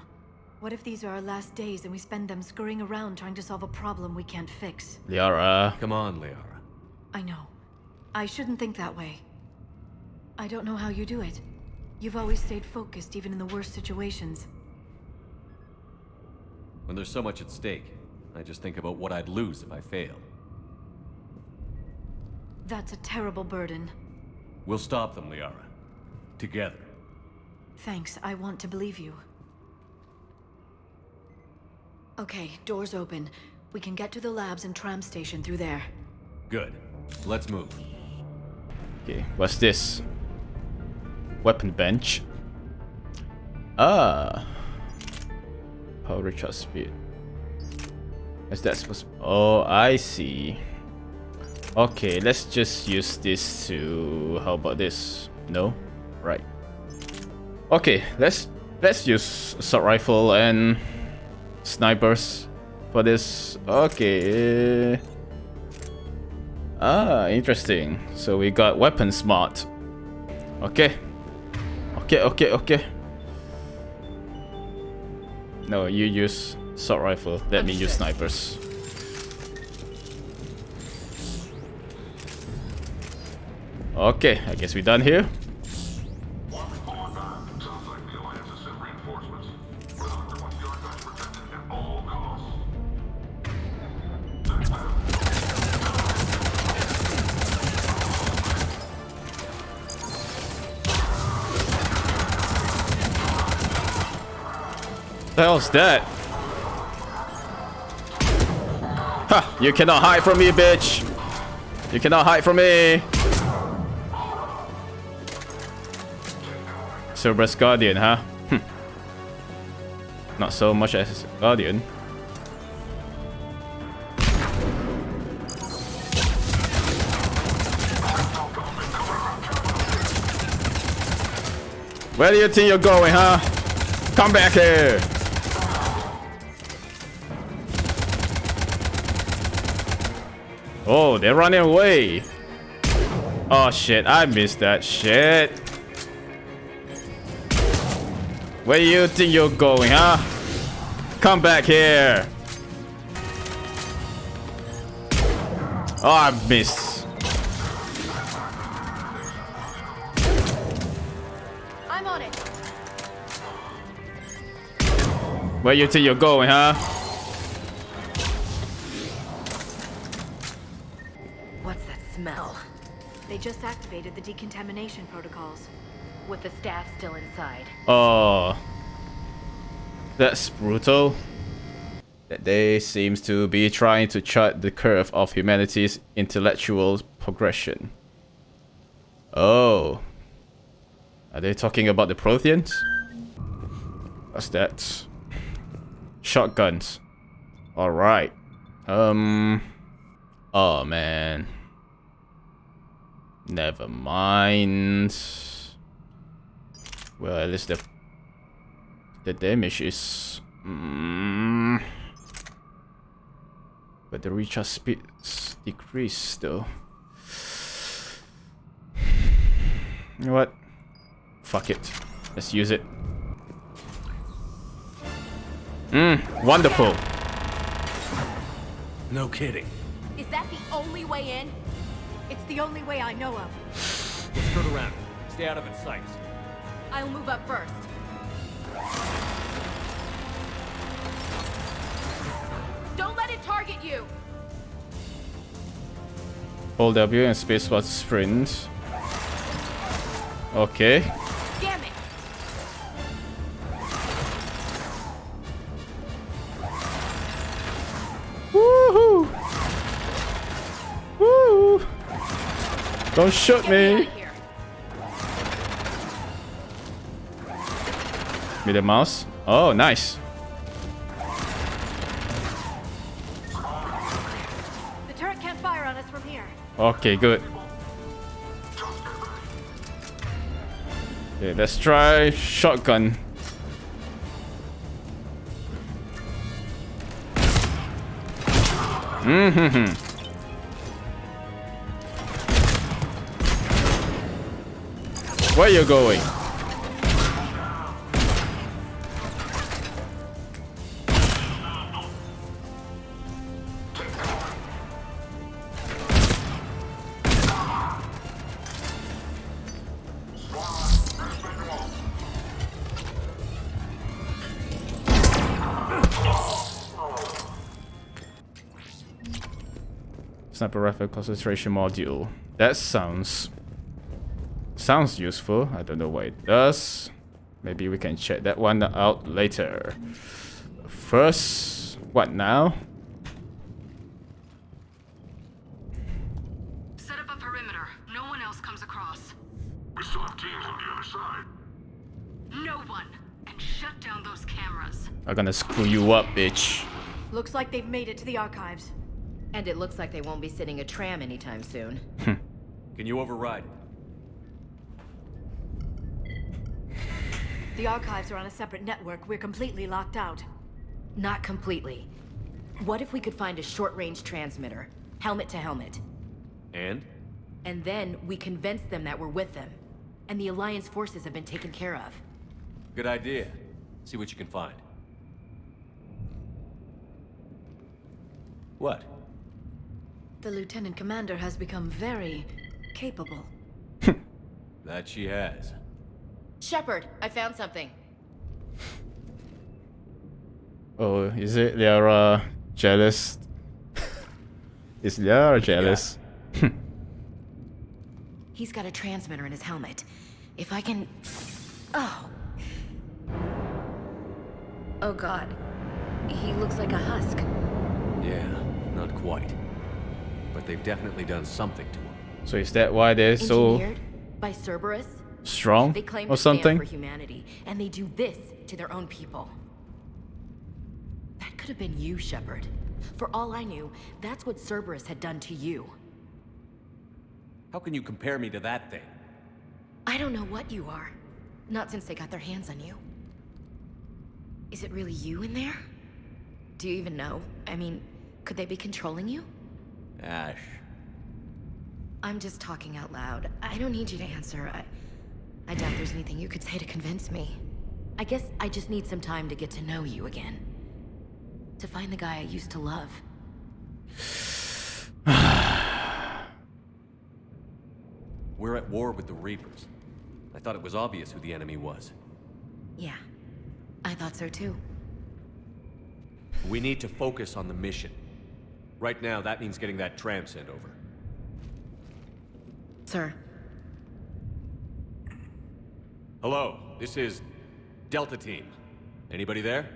[SPEAKER 7] What if these are our last days and we spend them scurrying around trying to solve a problem we can't fix?
[SPEAKER 1] Liara.
[SPEAKER 4] Come on, Liara.
[SPEAKER 7] I know. I shouldn't think that way. I don't know how you do it. You've always stayed focused even in the worst situations.
[SPEAKER 4] When there's so much at stake, I just think about what I'd lose if I fail.
[SPEAKER 7] That's a terrible burden.
[SPEAKER 4] We'll stop them, Liara. Together.
[SPEAKER 7] Thanks, I want to believe you. Okay, doors open. We can get to the labs and tram station through there.
[SPEAKER 4] Good. Let's move.
[SPEAKER 1] Okay, what's this? Weapon bench. Ah. Power recharge speed. Is that supposed to... Oh, I see. Okay, let's just use this to... How about this? No? Right. Okay, let's use assault rifle and snipers for this. Okay. Ah, interesting. So we got weapon smart. Okay. Okay. No, you use assault rifle. Let me use snipers. Okay, I guess we're done here. What the hell's that? Ha! You cannot hide from me, bitch! You cannot hide from me! Cerberus Guardian, huh? Not so much as Guardian. Where do you think you're going, huh? Come back here! Oh, they're running away. Oh shit, I missed that shit. Where do you think you're going, huh? Come back here. Oh, I missed.
[SPEAKER 7] I'm on it.
[SPEAKER 1] Where you think you're going, huh?
[SPEAKER 7] What's that smell? They just activated the decontamination protocols.
[SPEAKER 13] With the staff still inside.
[SPEAKER 1] Oh, that's brutal. That they seems to be trying to chart the curve of humanity's intellectual progression. Oh. Are they talking about the Protheans? What's that? Shotguns. Alright. Oh man. Never mind. Well, at least the damage is... But the recharge speed's decreased though. You know what? Fuck it. Let's use it. Wonderful.
[SPEAKER 9] No kidding.
[SPEAKER 7] Is that the only way in? It's the only way I know of.
[SPEAKER 9] Let's skirt around. Stay out of its sights.
[SPEAKER 7] I'll move up first. Don't let it target you!
[SPEAKER 1] Hold W and spacebar to sprint. Okay.
[SPEAKER 7] Damn it!
[SPEAKER 1] Woohoo! Woo! Don't shoot me! With the mouse. Oh, nice.
[SPEAKER 7] The turret can't fire on us from here.
[SPEAKER 1] Okay, good. Okay, let's try shotgun. Where you going? Sniper rifle concentration module. That sounds useful. I don't know what it does. Maybe we can check that one out later. First, what now?
[SPEAKER 8] Set up a perimeter. No one else comes across.
[SPEAKER 15] We still have teams on the other side.
[SPEAKER 8] No one. And shut down those cameras.
[SPEAKER 1] I'm gonna screw you up, bitch.
[SPEAKER 7] Looks like they've made it to the archives.
[SPEAKER 13] And it looks like they won't be sitting a tram anytime soon.
[SPEAKER 9] Can you override it?
[SPEAKER 7] The archives are on a separate network. We're completely locked out.
[SPEAKER 13] Not completely. What if we could find a short-range transmitter, helmet to helmet?
[SPEAKER 9] And?
[SPEAKER 13] And then we convince them that we're with them. And the Alliance forces have been taken care of.
[SPEAKER 9] Good idea. See what you can find. What?
[SPEAKER 7] The Lieutenant Commander has become very capable.
[SPEAKER 9] That she has.
[SPEAKER 13] Shepard, I found something.
[SPEAKER 1] Oh, is it Liara jealous? Is Liara jealous? Yeah.
[SPEAKER 13] He's got a transmitter in his helmet. If I can... Oh. Oh god. He looks like a husk.
[SPEAKER 9] Yeah, not quite. But they've definitely done something to him.
[SPEAKER 1] So is that why they're so
[SPEAKER 13] by Cerberus?
[SPEAKER 1] strong
[SPEAKER 13] They claim
[SPEAKER 1] or
[SPEAKER 13] to stand
[SPEAKER 1] something?
[SPEAKER 13] for humanity, and they do this to their own people. That could have been you, Shepard. For all I knew, that's what Cerberus had done to you.
[SPEAKER 9] How can you compare me to that thing?
[SPEAKER 13] I don't know what you are. Not since they got their hands on you. Is it really you in there? Do you even know? I mean, could they be controlling you?
[SPEAKER 9] Ash.
[SPEAKER 13] I'm just talking out loud. I don't need you to answer. I doubt there's anything you could say to convince me. I guess I just need some time to get to know you again. To find the guy I used to love.
[SPEAKER 9] We're at war with the Reapers. I thought it was obvious who the enemy was.
[SPEAKER 13] Yeah, I thought so too.
[SPEAKER 9] We need to focus on the mission. Right now, that means getting that tram sent over.
[SPEAKER 13] Sir.
[SPEAKER 9] Hello, this is Delta Team. Anybody there?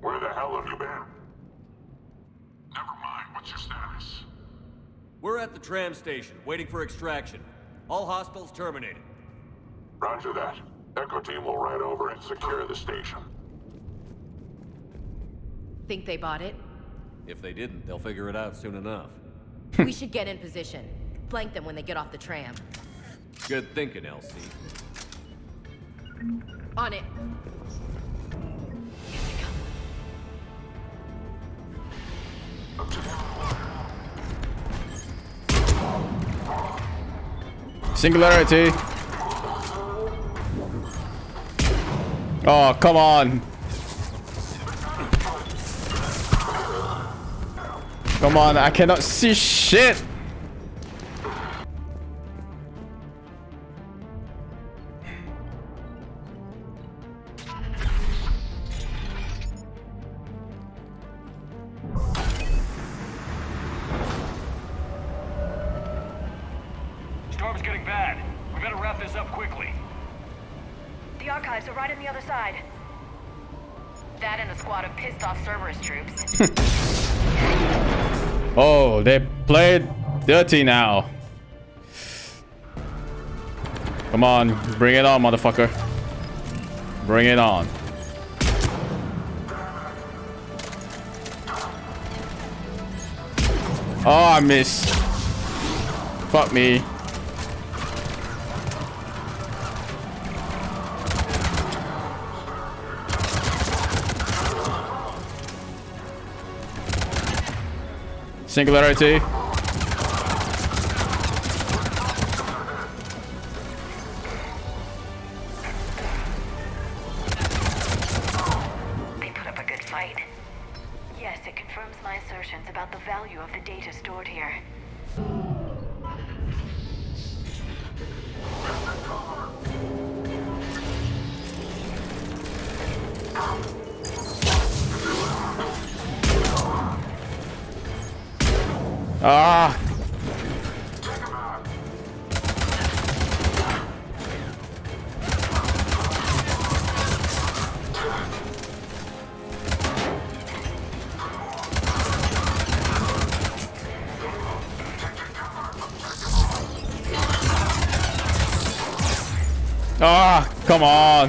[SPEAKER 15] Where the hell have you been? Never mind, what's your status?
[SPEAKER 9] We're at the tram station, waiting for extraction. All hostiles terminated.
[SPEAKER 15] Roger that. Echo Team will ride over and secure the station.
[SPEAKER 13] Think they bought it?
[SPEAKER 9] If they didn't, they'll figure it out soon enough.
[SPEAKER 13] We should get in position. Flank them when they get off the tram.
[SPEAKER 9] Good thinking, LC.
[SPEAKER 13] On it.
[SPEAKER 1] Singularity. Oh, come on. Come on, I cannot see shit.
[SPEAKER 11] Storm's getting bad. We better wrap this up quickly.
[SPEAKER 7] The archives are right on the other side.
[SPEAKER 13] That and a squad of pissed off Cerberus troops.
[SPEAKER 1] Oh, they played dirty now. Come on, bring it on, motherfucker. Bring it on. Oh, I missed. Fuck me. Singularity.
[SPEAKER 7] They put up a good fight. Yes, it confirms my assertions about the value of the data stored here.
[SPEAKER 1] Ah. Ah, come on.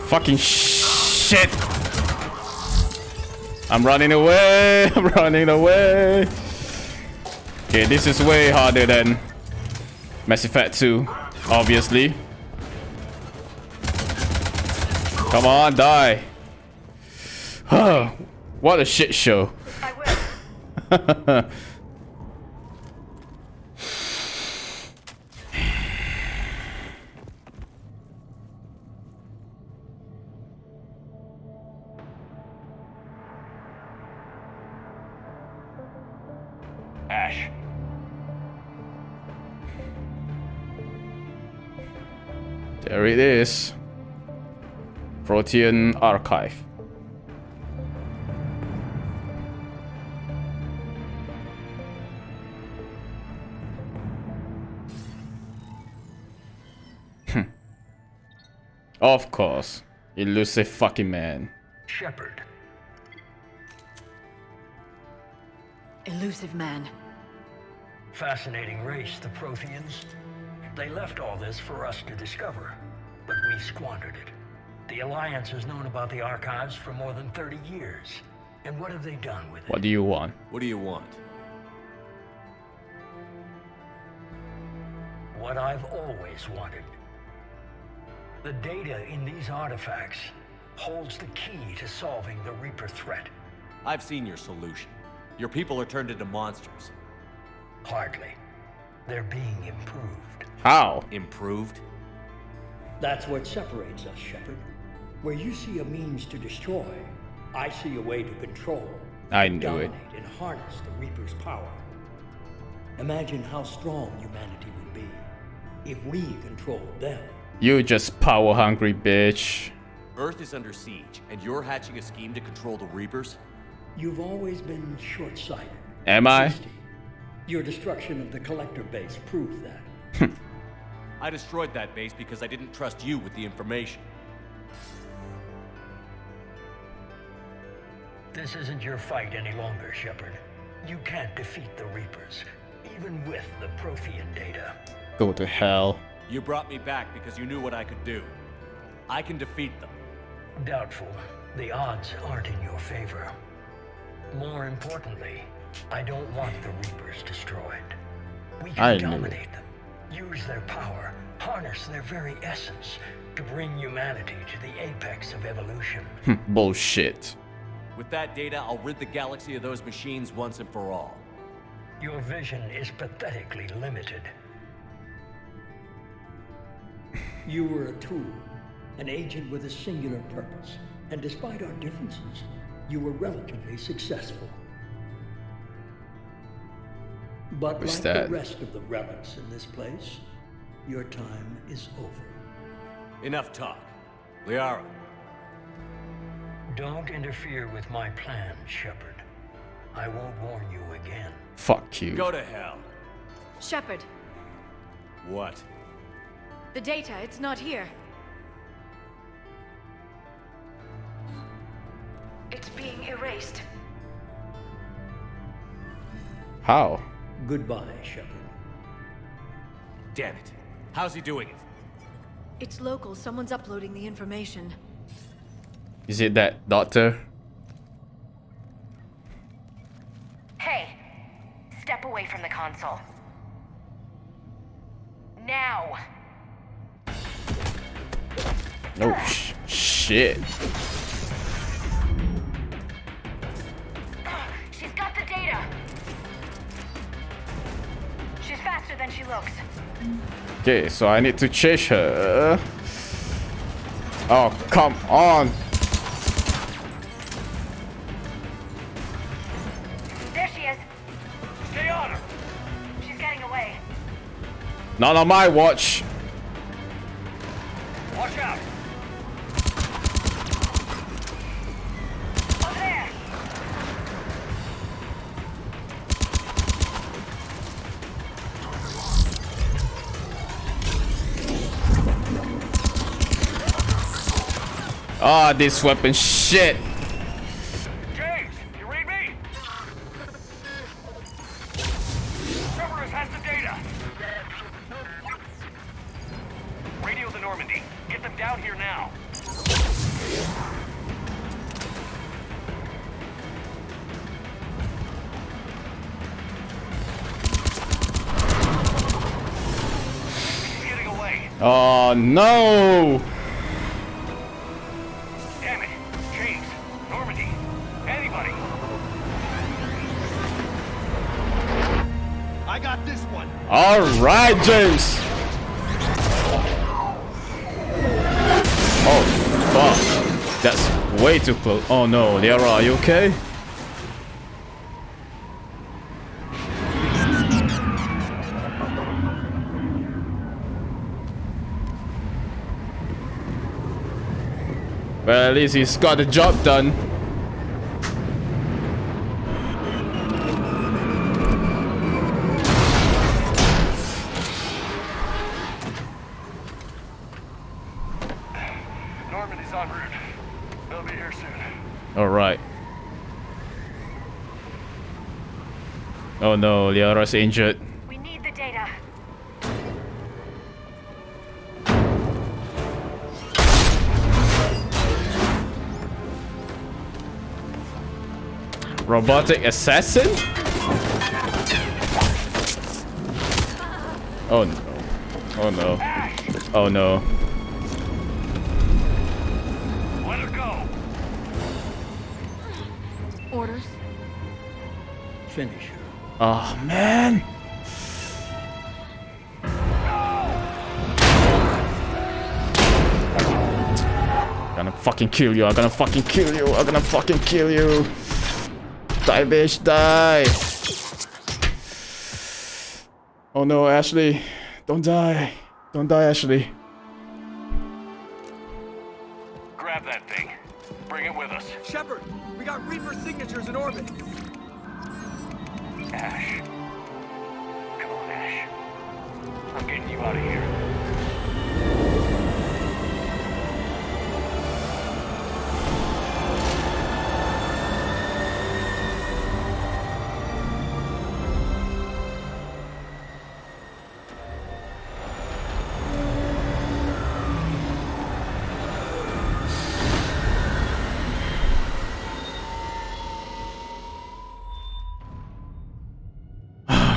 [SPEAKER 1] Fucking shit. I'm running away. I'm running away. Okay, this is way harder than Mass Effect 2, obviously. Come on, die. What a shit show.
[SPEAKER 11] Ash.
[SPEAKER 1] There it is. Protean Archive. Of course. Elusive fucking man.
[SPEAKER 16] Shepard.
[SPEAKER 7] Elusive man.
[SPEAKER 16] Fascinating race, the Protheans. They left all this for us to discover, but we squandered it. The Alliance has known about the archives for more than 30 years. And what have they done with it?
[SPEAKER 1] What do you want?
[SPEAKER 9] What do you want?
[SPEAKER 16] What I've always wanted. The data in these artifacts holds the key to solving the Reaper threat.
[SPEAKER 9] I've seen your solution. Your people are turned into monsters.
[SPEAKER 16] Hardly. They're being improved.
[SPEAKER 1] How?
[SPEAKER 9] Improved?
[SPEAKER 16] That's what separates us, Shepard. Where you see a means to destroy, I see a way to control.
[SPEAKER 1] I knew it.
[SPEAKER 16] Dominate and harness the Reaper's power. Imagine how strong humanity would be if we controlled them.
[SPEAKER 1] You just power hungry bitch.
[SPEAKER 9] Earth is under siege, and you're hatching a scheme to control the Reapers?
[SPEAKER 16] You've always been short-sighted.
[SPEAKER 1] Am I?
[SPEAKER 16] Your destruction of the collector base proved that.
[SPEAKER 9] I destroyed that base because I didn't trust you with the information.
[SPEAKER 16] This isn't your fight any longer, Shepard. You can't defeat the Reapers, even with the Prothean data.
[SPEAKER 1] Go to hell.
[SPEAKER 9] You brought me back because you knew what I could do. I can defeat them.
[SPEAKER 16] Doubtful. The odds aren't in your favor. More importantly, I don't want the Reapers destroyed. We can dominate them, use their power, harness their very essence to bring humanity to the apex of evolution.
[SPEAKER 1] Bullshit.
[SPEAKER 9] With that data, I'll rid the galaxy of those machines once and for all.
[SPEAKER 16] Your vision is pathetically limited. You were a tool, an agent with a singular purpose, and despite our differences, you were relatively successful. But like the rest of the relics in this place, your time is over.
[SPEAKER 9] Enough talk. Liara.
[SPEAKER 16] Don't interfere with my plan, Shepard. I won't warn you again.
[SPEAKER 1] Fuck you.
[SPEAKER 9] Go to hell.
[SPEAKER 7] Shepard,
[SPEAKER 9] What?
[SPEAKER 7] the data, it's not here. It's being erased.
[SPEAKER 1] How?
[SPEAKER 16] Goodbye, Shepard.
[SPEAKER 9] Damn it. How's he doing it?
[SPEAKER 7] It's local. Someone's uploading the information.
[SPEAKER 1] Is it that doctor?
[SPEAKER 13] Hey, step away from the console. Now!
[SPEAKER 1] Oh, shit.
[SPEAKER 13] She's got the data! She's faster than she looks.
[SPEAKER 1] Okay, so I need to chase her. Oh, come on.
[SPEAKER 13] There she is. Stay on her. She's getting away.
[SPEAKER 1] Not on my watch.
[SPEAKER 16] Watch out.
[SPEAKER 13] Over there.
[SPEAKER 1] Ah, this weapon shit.
[SPEAKER 15] James, you read me? Cerberus has the data.
[SPEAKER 11] Radio the Normandy. Get them down here now. He's getting away.
[SPEAKER 1] Oh no.
[SPEAKER 11] Damn it. James, Normandy, anybody.
[SPEAKER 9] I got this one.
[SPEAKER 1] All right, James. Oh, fuck. That's way too close. Oh no, Liara, are you okay? Well, at least he's got the job done.
[SPEAKER 15] Normandy's en route. They'll be here soon.
[SPEAKER 1] All right. Oh no, Liara's injured.
[SPEAKER 13] We need the data.
[SPEAKER 1] Robotic assassin? Oh no. Oh no. Oh no.
[SPEAKER 15] Let her go.
[SPEAKER 7] Orders?
[SPEAKER 16] Finish her.
[SPEAKER 1] Oh man. I'm gonna fucking kill you. I'm gonna fucking kill you. I'm gonna fucking kill you. Die, bitch, die. Oh no, Ashley. Don't die. Don't die, Ashley.
[SPEAKER 11] Grab that thing. Bring it with us.
[SPEAKER 9] Shepard, we got
[SPEAKER 17] got Reaper signatures in orbit.
[SPEAKER 11] Ash. Come on, Ash. I'm getting you out of here.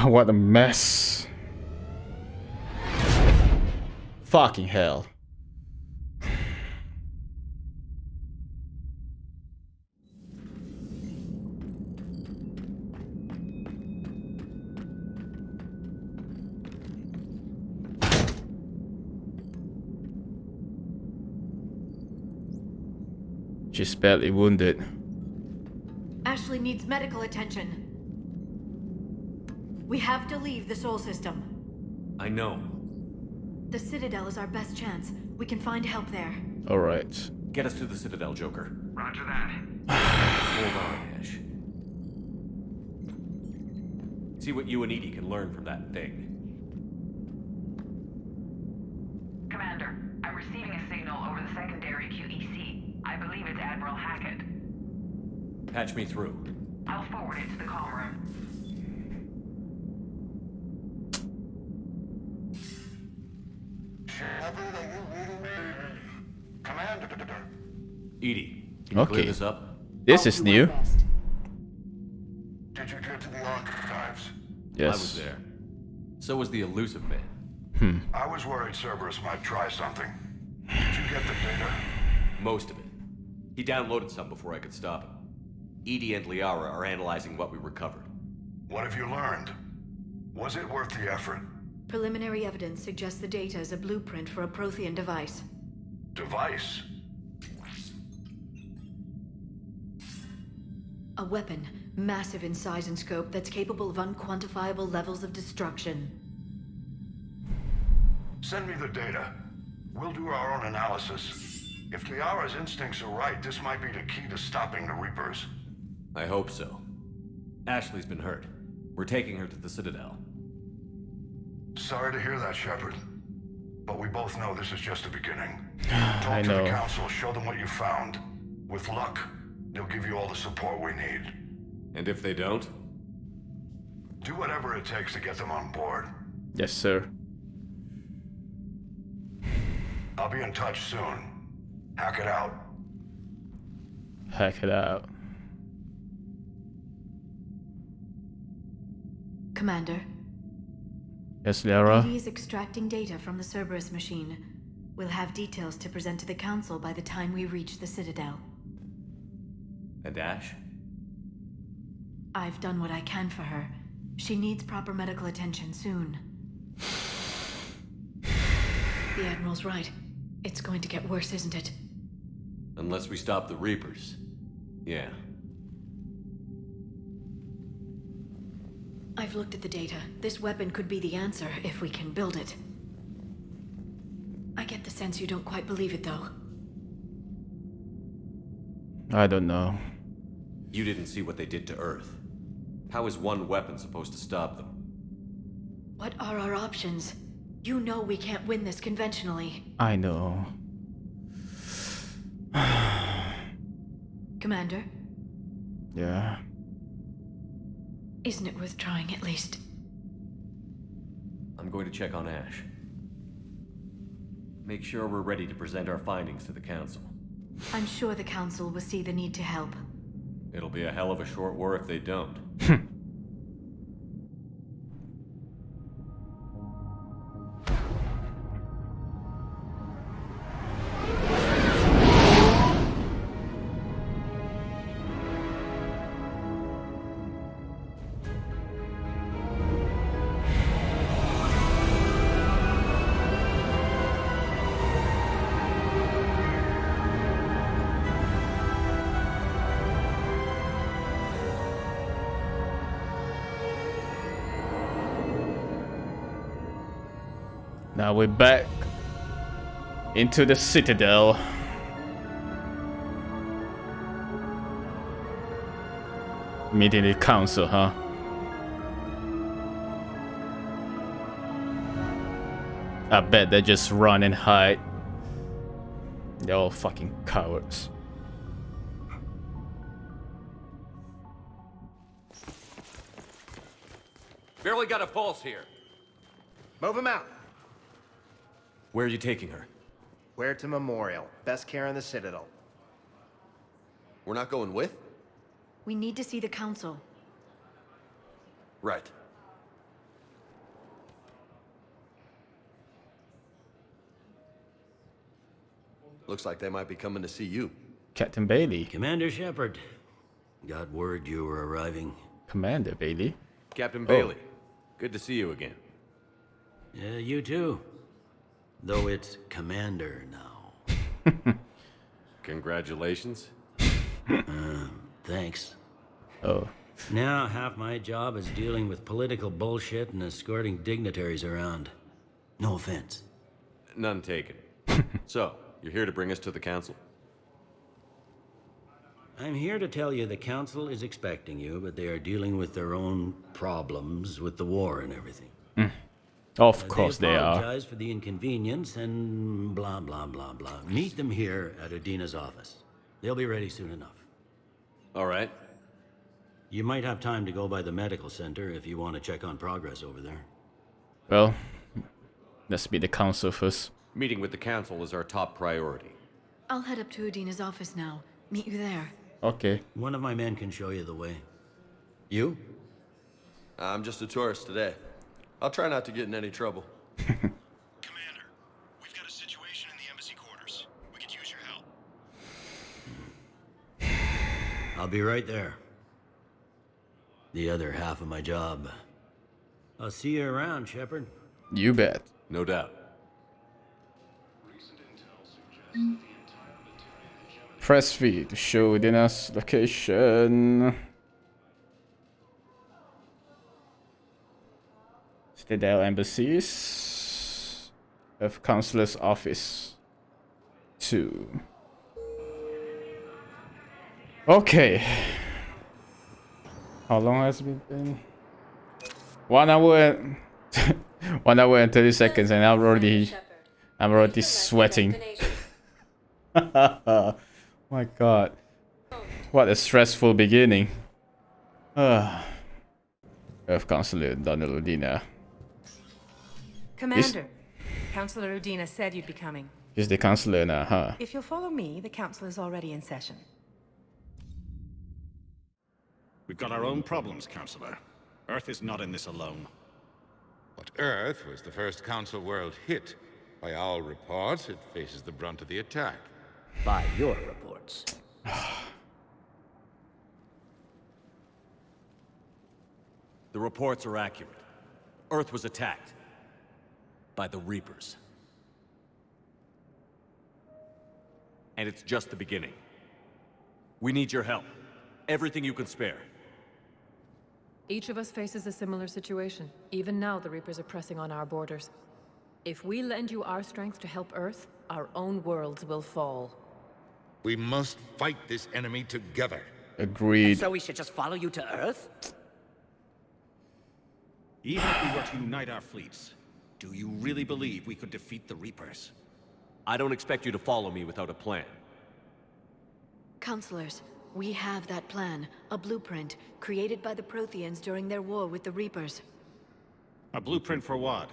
[SPEAKER 1] What a mess. Fucking hell. She's badly wounded.
[SPEAKER 7] Ashley needs medical attention. We have to leave the Sol system.
[SPEAKER 9] I know.
[SPEAKER 7] The Citadel is our best chance. We can find help there.
[SPEAKER 1] Alright.
[SPEAKER 9] Get us to the Citadel, Joker.
[SPEAKER 14] Roger that.
[SPEAKER 9] Hold on, Ash. See what you and Edie can learn from that thing.
[SPEAKER 8] Commander, I'm receiving a signal over the secondary QEC. I believe it's Admiral Hackett.
[SPEAKER 9] Patch me through.
[SPEAKER 8] I'll forward it to the comm room.
[SPEAKER 3] Commander.
[SPEAKER 9] Edie, can you clear
[SPEAKER 1] Okay.
[SPEAKER 9] this up?
[SPEAKER 1] This is new.
[SPEAKER 3] Did you get to the archives?
[SPEAKER 9] I was
[SPEAKER 1] Yes.
[SPEAKER 9] there. So was the elusive man.
[SPEAKER 3] I was worried Cerberus might try something. Did you get the data?
[SPEAKER 9] Most of it. He downloaded some before I could stop him. Edie and Liara are analyzing what we recovered.
[SPEAKER 3] What have you learned? Was it worth the effort?
[SPEAKER 7] Preliminary evidence suggests the data is a blueprint for a Prothean device.
[SPEAKER 3] Device?
[SPEAKER 7] A weapon, massive in size and scope, that's capable of unquantifiable levels of destruction.
[SPEAKER 3] Send me the data. We'll do our own analysis. If Liara's instincts are right, this might be the key to stopping the Reapers.
[SPEAKER 9] I hope so. Ashley's been hurt. We're taking her to the Citadel.
[SPEAKER 3] Sorry to hear that, Shepard. But we both know this is just the beginning.
[SPEAKER 1] I
[SPEAKER 3] Talk to
[SPEAKER 1] know.
[SPEAKER 3] the Council, show them what you found. With luck, they'll give you all the support we need.
[SPEAKER 9] And if they don't?
[SPEAKER 3] Do whatever it takes to get them on board.
[SPEAKER 1] Yes, sir.
[SPEAKER 3] I'll be in touch soon. Hack it out.
[SPEAKER 1] Hack it out.
[SPEAKER 7] Commander,
[SPEAKER 1] Yes, Liara.
[SPEAKER 7] Edie is extracting data from the Cerberus machine. We'll have details to present to the Council by the time we reach the Citadel.
[SPEAKER 9] And Ash?
[SPEAKER 7] I've done what I can for her. She needs proper medical attention soon. The Admiral's right. It's going to get worse, isn't it?
[SPEAKER 9] Unless we stop the Reapers. Yeah.
[SPEAKER 7] I've looked at the data. This weapon could be the answer if we can build it. I get the sense you don't quite believe it, though.
[SPEAKER 1] I don't know.
[SPEAKER 9] You didn't see what they did to Earth. How is one weapon supposed to stop them?
[SPEAKER 7] What are our options? You know we can't win this conventionally.
[SPEAKER 1] I know.
[SPEAKER 7] Commander,
[SPEAKER 1] Yeah.
[SPEAKER 7] isn't it worth trying at least?
[SPEAKER 9] I'm going to check on Ash. Make sure we're ready to present our findings to the Council.
[SPEAKER 7] I'm sure the Council will see the need to help.
[SPEAKER 9] It'll be a hell of a short war if they don't.
[SPEAKER 1] Now we're back into the Citadel. Meeting the council, huh? I bet they just run and hide. They're all fucking cowards.
[SPEAKER 9] Barely got a pulse here.
[SPEAKER 17] Move him out.
[SPEAKER 9] Where are you taking her?
[SPEAKER 17] Where to Memorial. Best care in the Citadel.
[SPEAKER 4] We're not going with?
[SPEAKER 7] We need to see the council.
[SPEAKER 4] Right. Looks like they might be coming to see you.
[SPEAKER 1] Captain Bailey.
[SPEAKER 16] Commander Shepard. Got word you were arriving.
[SPEAKER 1] Commander Bailey.
[SPEAKER 9] Captain Bailey. Good to see you again.
[SPEAKER 16] Yeah, you too. Though it's Commander now.
[SPEAKER 9] Congratulations.
[SPEAKER 16] Thanks.
[SPEAKER 1] Oh.
[SPEAKER 16] Now half my job is dealing with political bullshit and escorting dignitaries around. No offense.
[SPEAKER 9] None taken. So, you're here to bring us to the council?
[SPEAKER 16] I'm here to tell you the council is expecting you, but they are dealing with their own problems with the war and everything.
[SPEAKER 1] Of course they are.
[SPEAKER 16] Apologize for the inconvenience and blah, blah, blah, blah. Meet them here at Udina's office. They'll be ready soon enough.
[SPEAKER 9] All right.
[SPEAKER 16] You might have time to go by the medical center if you want to check on progress over there.
[SPEAKER 1] Well, let's meet the council first.
[SPEAKER 9] Meeting with the council is our top priority.
[SPEAKER 7] I'll head up to Udina's office now. Meet you there.
[SPEAKER 1] Okay.
[SPEAKER 16] One of my men can show you the way. You?
[SPEAKER 4] I'm just a tourist today. I'll try not to get in any trouble.
[SPEAKER 15] Commander, we've got a situation in the embassy quarters. We could use your help.
[SPEAKER 16] I'll be right there. The other half of my job. I'll see you around, Shepard.
[SPEAKER 1] You bet.
[SPEAKER 9] No doubt.
[SPEAKER 1] Press V to show Udina's location. Citadel embassies. Of Councilor's office. 2. Okay. How long has it been? 1 hour and 1 hour and 30 seconds, and I'm already sweating. My God, what a stressful beginning. Earth Councilor Donald Udina.
[SPEAKER 6] Commander, Councilor Udina said you'd be coming.
[SPEAKER 1] He's the councilor now, huh?
[SPEAKER 6] If you'll follow me, the council is already in session.
[SPEAKER 18] We've got our own problems, Councilor. Earth is not in this alone.
[SPEAKER 19] But Earth was the first Council world hit. By all reports, it faces the brunt of the attack.
[SPEAKER 16] By your reports.
[SPEAKER 9] The reports are accurate. Earth was attacked. By the Reapers. And it's just the beginning. We need your help. Everything you can spare.
[SPEAKER 20] Each of us faces a similar situation. Even now, the Reapers are pressing on our borders. If we lend you our strength to help Earth, our own worlds will fall.
[SPEAKER 19] We must fight this enemy together.
[SPEAKER 1] Agreed.
[SPEAKER 21] So we should just follow you to Earth?
[SPEAKER 18] Even if we were to unite our fleets, do you really believe we could defeat the Reapers?
[SPEAKER 9] I don't expect you to follow me without a plan.
[SPEAKER 7] Counselors, we have that plan. A blueprint, created by the Protheans during their war with the Reapers.
[SPEAKER 18] A blueprint for what?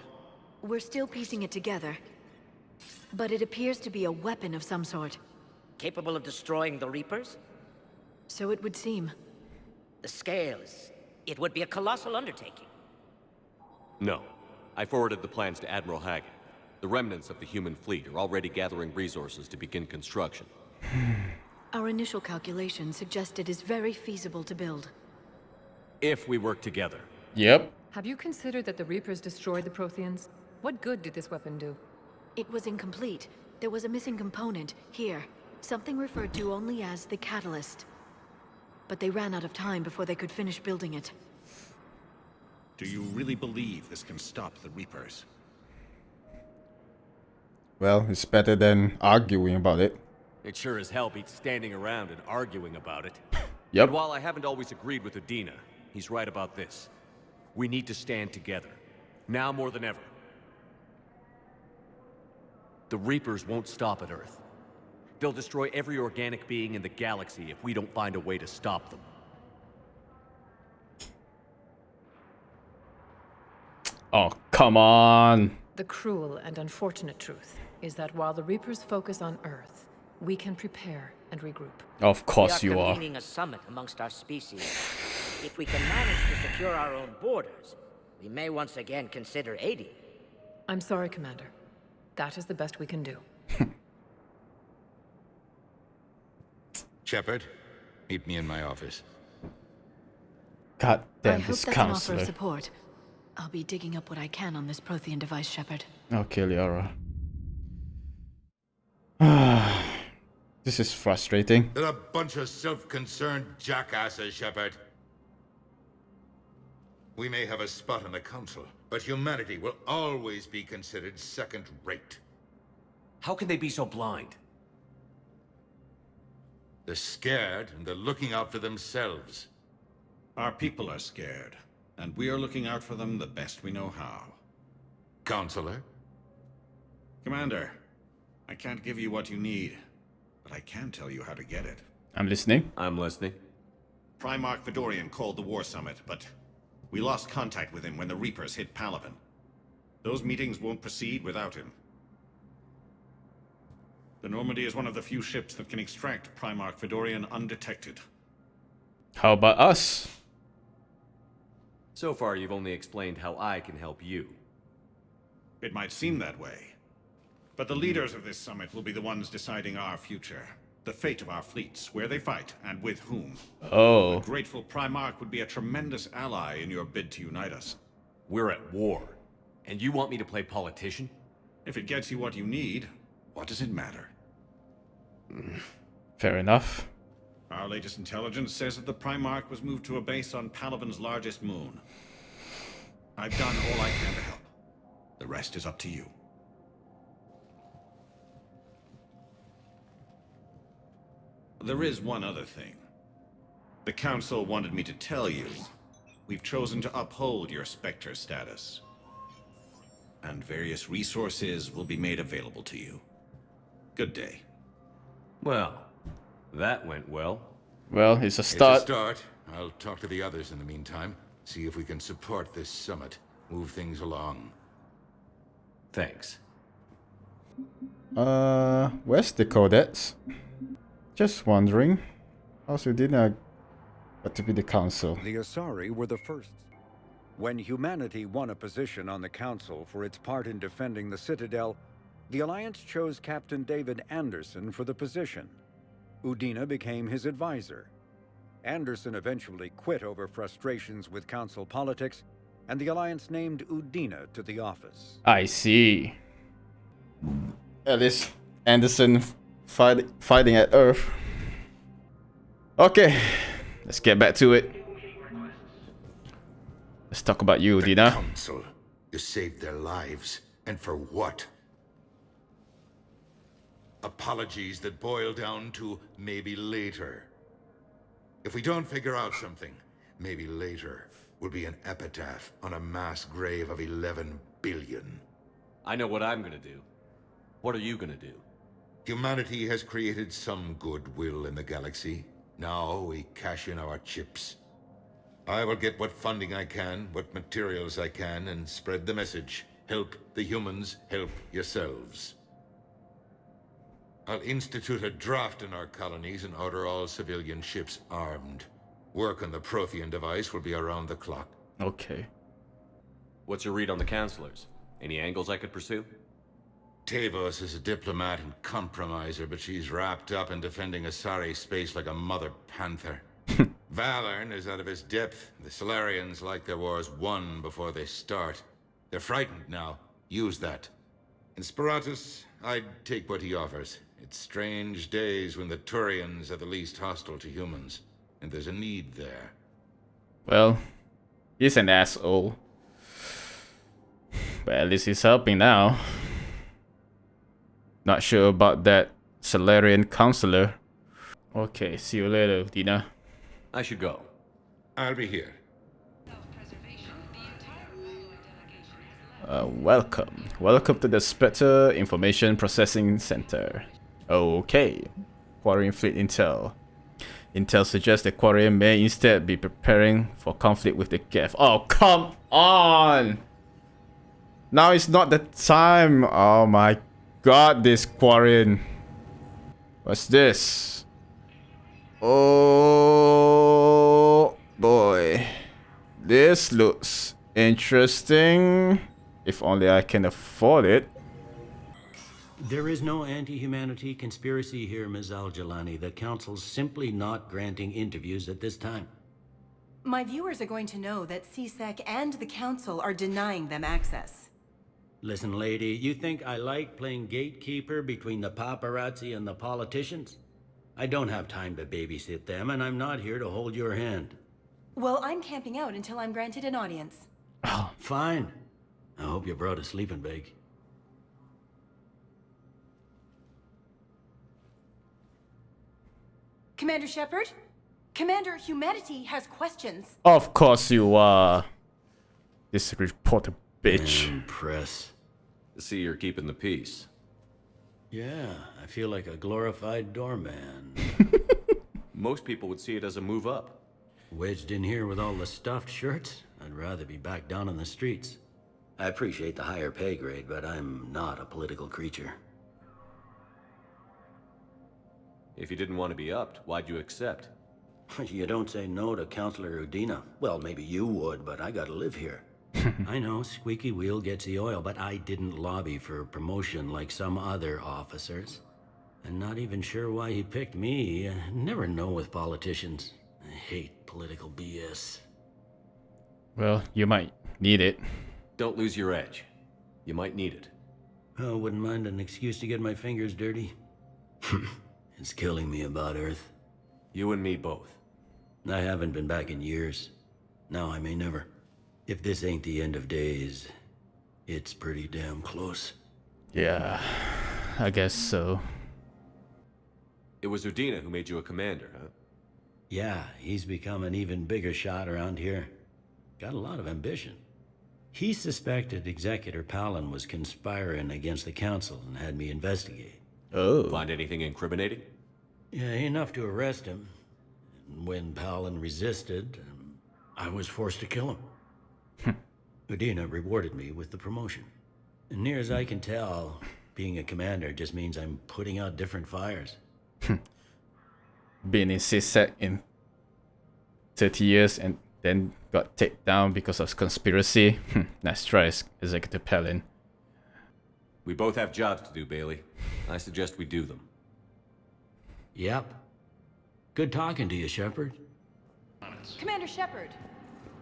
[SPEAKER 7] We're still piecing it together. But it appears to be a weapon of some sort.
[SPEAKER 21] Capable of destroying the Reapers?
[SPEAKER 7] So it would seem.
[SPEAKER 21] The scales. It would be a colossal undertaking.
[SPEAKER 9] No. I forwarded the plans to Admiral Hagen. The remnants of the human fleet are already gathering resources to begin construction.
[SPEAKER 7] Our initial calculations suggest it is very feasible to build.
[SPEAKER 9] If we work together.
[SPEAKER 1] Yep.
[SPEAKER 20] Have you considered that the Reapers destroyed the Protheans? What good did this weapon do?
[SPEAKER 7] It was incomplete. There was a missing component, here. Something referred to only as the catalyst. But they ran out of time before they could finish building it.
[SPEAKER 18] Do you really believe this can stop the Reapers?
[SPEAKER 1] Well, it's better than arguing about it.
[SPEAKER 9] It sure as hell beats standing around and arguing about it.
[SPEAKER 1] Yep.
[SPEAKER 9] And while I haven't always agreed with Udina, he's right about this. We need to stand together. Now more than ever. The Reapers won't stop at Earth. They'll destroy every organic being in the galaxy if we don't find a way to stop them.
[SPEAKER 1] Oh, come on.
[SPEAKER 20] The cruel and unfortunate truth is that while the Reapers focus on Earth, we can prepare and regroup.
[SPEAKER 1] Of course you
[SPEAKER 21] We
[SPEAKER 1] are.
[SPEAKER 21] are convening a summit amongst our species. If we can manage to secure our own borders, we may once again consider aiding.
[SPEAKER 20] I'm sorry, Commander. That is the best we can do.
[SPEAKER 19] Shepard, meet me in my office.
[SPEAKER 1] God
[SPEAKER 7] I
[SPEAKER 1] damn,
[SPEAKER 7] hope
[SPEAKER 1] this
[SPEAKER 7] that's an offer of
[SPEAKER 1] counselor.
[SPEAKER 7] support. I'll be digging up what I can on this Prothean device, Shepard.
[SPEAKER 1] Okay, Liara. This is frustrating.
[SPEAKER 19] They're a bunch of self-concerned jackasses, Shepard. We may have a spot on the council, but humanity will always be considered second-rate.
[SPEAKER 9] How can they be so blind?
[SPEAKER 19] They're scared, and they're looking out for themselves.
[SPEAKER 18] Our people are scared, and we are looking out for them the best we know how.
[SPEAKER 19] Counselor?
[SPEAKER 18] Commander, I can't give you what you need, but I can tell you how to get it.
[SPEAKER 1] I'm listening.
[SPEAKER 9] I'm listening.
[SPEAKER 18] Primarch Fedorian called the War Summit, but we lost contact with him when the Reapers hit Palaven. Those meetings won't proceed without him. The Normandy is one of the few ships that can extract Primarch Fedorian undetected.
[SPEAKER 1] How about us?
[SPEAKER 9] So far, you've only explained how I can help you.
[SPEAKER 18] It might seem that way, but the leaders of this summit will be the ones deciding our future. The fate of our fleets, where they fight, and with whom.
[SPEAKER 1] Oh.
[SPEAKER 18] A grateful Primarch would be a tremendous ally in your bid to unite us.
[SPEAKER 9] We're at war, and you want me to play politician?
[SPEAKER 18] If it gets you what you need, what does it matter?
[SPEAKER 1] Fair enough.
[SPEAKER 18] Our latest intelligence says that the Primarch was moved to a base on Palaven's largest moon. I've done all I can to help. The rest is up to you. There is one other thing. The Council wanted me to tell you, we've chosen to uphold your Spectre status. And various resources will be made available to you. Good day.
[SPEAKER 9] Well, that went well.
[SPEAKER 1] Well, it's a start.
[SPEAKER 19] It's a start. I'll talk to the others in the meantime. See if we can support this summit. Move things along.
[SPEAKER 9] Thanks.
[SPEAKER 1] Where's the codex? Just wondering. Also, didn't got to be the council.
[SPEAKER 10] The Asari were the first. When humanity won a position on the Council for its part in defending the Citadel, the Alliance chose Captain David Anderson for the position. Udina became his advisor. Anderson eventually quit over frustrations with Council politics, and the Alliance named Udina to the office.
[SPEAKER 1] I see. At least Anderson fighting at Earth. Okay, let's get back to it. Let's talk about you,
[SPEAKER 19] The
[SPEAKER 1] Udina.
[SPEAKER 19] Council. You saved their lives. And for what? Apologies that boil down to maybe later. If we don't figure out something, maybe later will be an epitaph on a mass grave of 11 billion.
[SPEAKER 9] I know what I'm gonna do. What are you gonna do?
[SPEAKER 19] Humanity has created some goodwill in the galaxy. Now we cash in our chips. I will get what funding I can, what materials I can, and spread the message. Help the humans, help yourselves. I'll institute a draft in our colonies and order all civilian ships armed. Work on the Prothean device will be around the clock.
[SPEAKER 1] Okay.
[SPEAKER 9] What's your read on the counselors? Any angles I could pursue?
[SPEAKER 19] Tavos is a diplomat and compromiser, but she's wrapped up in defending Asari space like a mother panther. Valorn is out of his depth. The Solarians like their wars won before they start. They're frightened now. Use that. In Sparatus, I'd take what he offers. It's strange days when the Turians are the least hostile to humans, and there's a need there.
[SPEAKER 1] Well, he's an asshole. But at least he's helping now. Not sure about that Solarian counselor. Okay, see you later, Dina.
[SPEAKER 9] I should go.
[SPEAKER 19] I'll be here.
[SPEAKER 1] Welcome. Welcome to the Spectre Information Processing Center. Okay. Quarian Fleet Intel. Intel suggests the Quarian may instead be preparing for conflict with the Geth. Oh, come on! Now is not the time. Oh my god, this Quarian. What's this? Oh boy. This looks interesting. If only I can afford it.
[SPEAKER 2] There is no anti-humanity conspiracy here, Ms. Al-Jalani. The Council's simply not granting interviews at this time.
[SPEAKER 6] My viewers are going to know that CSEC and the Council are denying them access.
[SPEAKER 2] Listen, lady, you think I like playing gatekeeper between the paparazzi and the politicians? I don't have time to babysit them, and I'm not here to hold your hand.
[SPEAKER 6] Well, I'm camping out until I'm granted an audience.
[SPEAKER 2] Fine. I hope you brought a sleeping bag.
[SPEAKER 6] Commander Shepard? Commander, humanity has questions.
[SPEAKER 1] Of course you are. This reporter bitch.
[SPEAKER 2] Press.
[SPEAKER 9] To see you're keeping the peace.
[SPEAKER 2] Yeah, I feel like a glorified doorman.
[SPEAKER 9] Most people would see it as a move up.
[SPEAKER 2] Wedged in here with all the stuffed shirts? I'd rather be back down in the streets. I appreciate the higher pay grade, but I'm not a political creature.
[SPEAKER 9] If you didn't want to be upped, why'd you accept?
[SPEAKER 2] You don't say no to Counselor Udina. Well, maybe you would, but I gotta live here. I know, squeaky wheel gets the oil, but I didn't lobby for promotion like some other officers. I'm not even sure why he picked me. I never know with politicians. I hate political BS.
[SPEAKER 1] Well, you might need it.
[SPEAKER 9] Don't lose your edge. You might need it.
[SPEAKER 2] Oh, wouldn't mind an excuse to get my fingers dirty. It's killing me about Earth.
[SPEAKER 9] You and me both.
[SPEAKER 2] I haven't been back in years. Now I may never. If this ain't the end of days, it's pretty damn close.
[SPEAKER 1] Yeah, I guess so.
[SPEAKER 9] It was Udina who made you a commander, huh?
[SPEAKER 2] Yeah, he's become an even bigger shot around here. Got a lot of ambition. He suspected Executor Palin was conspiring against the Council and had me investigate.
[SPEAKER 1] Oh.
[SPEAKER 9] Find anything incriminating?
[SPEAKER 2] Yeah, enough to arrest him. And when Palin resisted, I was forced to kill him. Udina rewarded me with the promotion. And near as I can tell, being a commander just means I'm putting out different fires.
[SPEAKER 1] Been in CSEC in 30 years and then got taken down because of conspiracy. Nice try, Executive Palin.
[SPEAKER 9] We both have jobs to do, Bailey. I suggest we do them.
[SPEAKER 2] Yep. Good talking to you, Shepard.
[SPEAKER 6] Commander Shepard.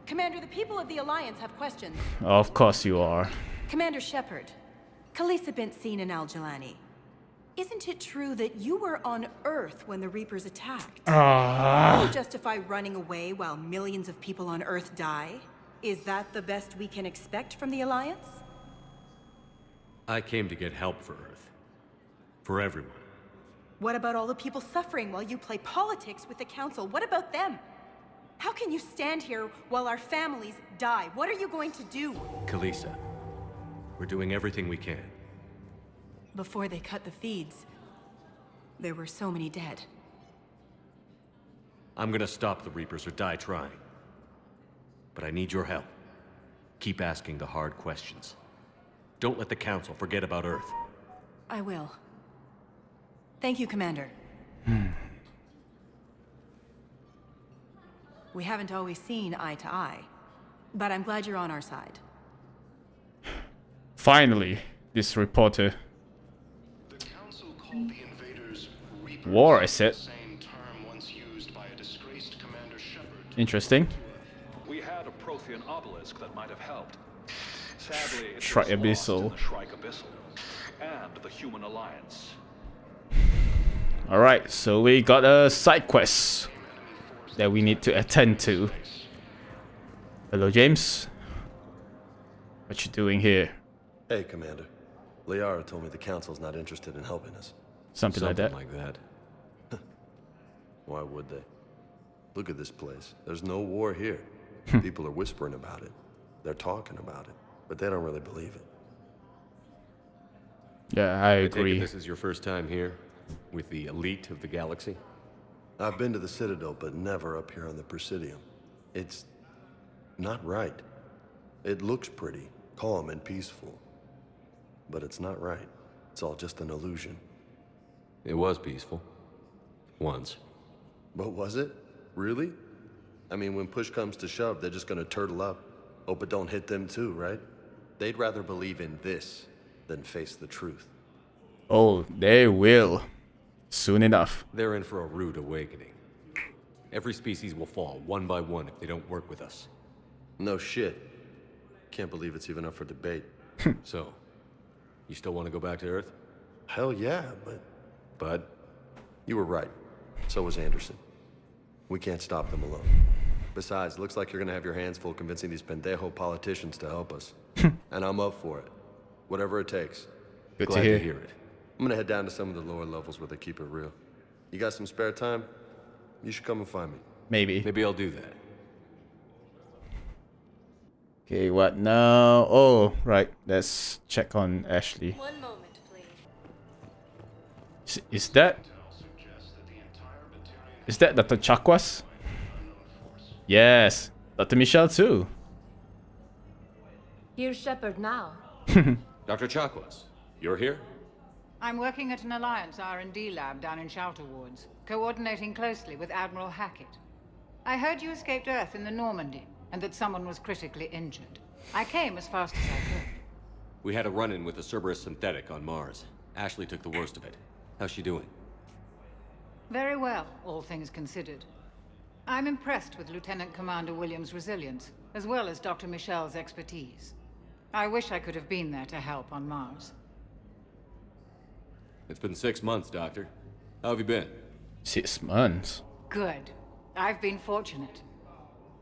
[SPEAKER 6] Commander, the people of the Alliance have questions.
[SPEAKER 1] Of course you are.
[SPEAKER 6] Commander Shepard. Khalisah bint Sin and Al-Jalani. Isn't it true that you were on Earth when the Reapers attacked? Can you justify running away while millions of people on Earth die? Is that the best we can expect from the Alliance?
[SPEAKER 9] I came to get help for Earth. For everyone.
[SPEAKER 6] What about all the people suffering while you play politics with the Council? What about them? How can you stand here while our families die? What are you going to do?
[SPEAKER 9] Khalisah, we're doing everything we can.
[SPEAKER 6] Before they cut the feeds, there were so many dead.
[SPEAKER 9] I'm gonna stop the Reapers or die trying. But I need your help. Keep asking the hard questions. Don't let the Council forget about Earth.
[SPEAKER 6] I will. Thank you, Commander. We haven't always seen eye to eye, but I'm glad you're on our side.
[SPEAKER 1] Finally, this reporter. War, I said. Interesting.
[SPEAKER 22] We had a Prothean obelisk that might have helped. Sadly, it
[SPEAKER 1] Shrike
[SPEAKER 22] was lost in
[SPEAKER 1] Abyssal.
[SPEAKER 22] the Shrike Abyssal and the Human Alliance.
[SPEAKER 1] Alright, so we got a side quest that we need to attend to. Hello, James. What you doing here?
[SPEAKER 4] Hey, Commander. Liara told me the Council's not interested in helping us.
[SPEAKER 1] Something like that.
[SPEAKER 9] Like that.
[SPEAKER 4] Why would they? Look at this place. There's no war here. People are whispering about it. They're talking about it, but they don't really believe it.
[SPEAKER 1] Yeah, I agree.
[SPEAKER 9] Take it this is your first time here, with the elite of the galaxy?
[SPEAKER 4] I've been to the Citadel, but never up here on the Presidium. It's not right. It looks pretty, calm and peaceful. But it's not right. It's all just an illusion.
[SPEAKER 9] It was peaceful. Once.
[SPEAKER 4] But was it? Really? I mean, when push comes to shove, they're just gonna turtle up. Hope it don't hit them too, right? They'd rather believe in this than face the truth.
[SPEAKER 1] Oh, they will. Soon enough.
[SPEAKER 9] They're in for a rude awakening. Every species will fall, one by one, if they don't work with us.
[SPEAKER 4] No shit. Can't believe it's even up for debate.
[SPEAKER 9] So, you still want to go back to Earth?
[SPEAKER 4] Hell yeah, but...
[SPEAKER 9] Bud?
[SPEAKER 4] You were right. So was Anderson. We can't stop them alone. Besides, looks like you're gonna have your hands full convincing these pendejo politicians to help us. And I'm up for it. Whatever it takes.
[SPEAKER 1] Good
[SPEAKER 9] Glad
[SPEAKER 1] to
[SPEAKER 9] hear it.
[SPEAKER 4] I'm gonna head down to some of the lower levels where they keep it real. You got some spare time? You should come and find me.
[SPEAKER 1] Maybe.
[SPEAKER 9] Maybe I'll do that.
[SPEAKER 1] Okay, what now? Oh, right. Let's check on Ashley.
[SPEAKER 7] One moment, please.
[SPEAKER 1] Is that Dr. Chakwas? Yes. Dr. Michelle too.
[SPEAKER 20] Here's Shepard now.
[SPEAKER 9] Dr. Chakwas, you're here?
[SPEAKER 5] I'm working at an Alliance R&D lab down in Shelter Wards, coordinating closely with Admiral Hackett. I heard you escaped Earth in the Normandy, and that someone was critically injured. I came as fast as I could.
[SPEAKER 9] We had a run-in with a Cerberus synthetic on Mars. Ashley took the worst of it. How's she doing?
[SPEAKER 5] Very well, all things considered. I'm impressed with Lieutenant Commander Williams' resilience, as well as Dr. Michel's expertise. I wish I could have been there to help on Mars.
[SPEAKER 9] It's been 6 months, Doctor. How have you been?
[SPEAKER 1] 6 months?
[SPEAKER 5] Good. I've been fortunate.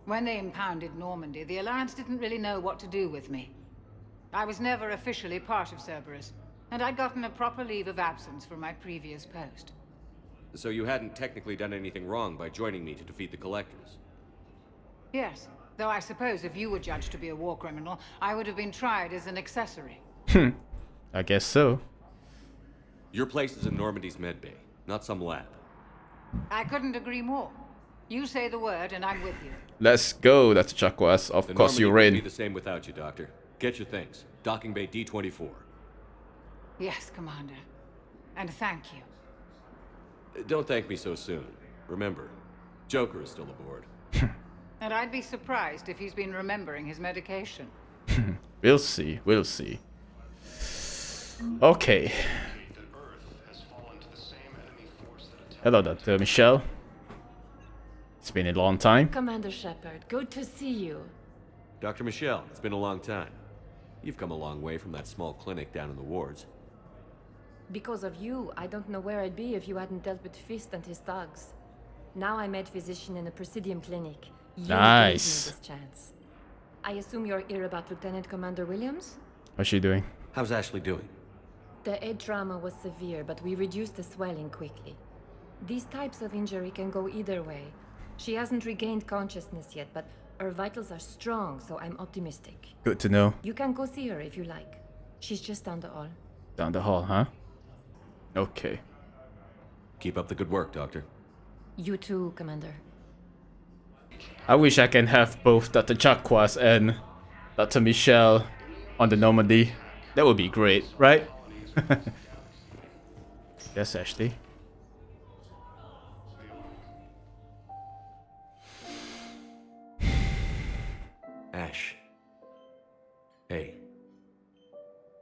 [SPEAKER 5] When they impounded Normandy, the Alliance didn't really know what to do with me. I was never officially part of Cerberus, and I'd gotten a proper leave of absence from my previous post.
[SPEAKER 9] So you hadn't technically done anything wrong by joining me to defeat the Collectors?
[SPEAKER 5] Yes, though I suppose if you were judged to be a war criminal, I would have been tried as an accessory.
[SPEAKER 1] I guess so.
[SPEAKER 9] Your place is in Normandy's medbay, not some lab.
[SPEAKER 5] I couldn't agree more. You say the word and I'm with you.
[SPEAKER 1] Let's go, Dr. Chakwas. Of course you're
[SPEAKER 9] Normandy
[SPEAKER 1] in.
[SPEAKER 9] won't be the same without you, Doctor. Get your things. Docking bay D-24.
[SPEAKER 5] Yes, Commander. And thank you.
[SPEAKER 9] Don't thank me so soon. Remember, Joker is still aboard.
[SPEAKER 5] And I'd be surprised if he's been remembering his medication.
[SPEAKER 1] We'll see. We'll see. Okay. Hello, Dr. Michelle. It's been a long time.
[SPEAKER 20] Commander Shepard, good to see you.
[SPEAKER 9] Dr. Michelle, it's been a long time. You've come a long way from that small clinic down in the wards.
[SPEAKER 20] Because of you, I don't know where I'd be if you hadn't dealt with Fist and his thugs. Now I'm med physician in a Presidium clinic. You
[SPEAKER 1] Nice.
[SPEAKER 20] gave me this chance. I assume you're here about Lieutenant Commander Williams?
[SPEAKER 1] What's she doing?
[SPEAKER 9] How's Ashley doing?
[SPEAKER 20] The head trauma was severe, but we reduced the swelling quickly. These types of injury can go either way. She hasn't regained consciousness yet, but her vitals are strong, so I'm optimistic.
[SPEAKER 1] Good to know.
[SPEAKER 20] You can go see her if you like. She's just down the hall.
[SPEAKER 1] Down the hall, huh? Okay.
[SPEAKER 9] Keep up the good work, Doctor.
[SPEAKER 20] You too, Commander.
[SPEAKER 1] I wish I can have both Dr. Chakwas and Dr. Michelle on the Normandy. That would be great, right? Yes, Ashley.
[SPEAKER 9] Ash. Hey.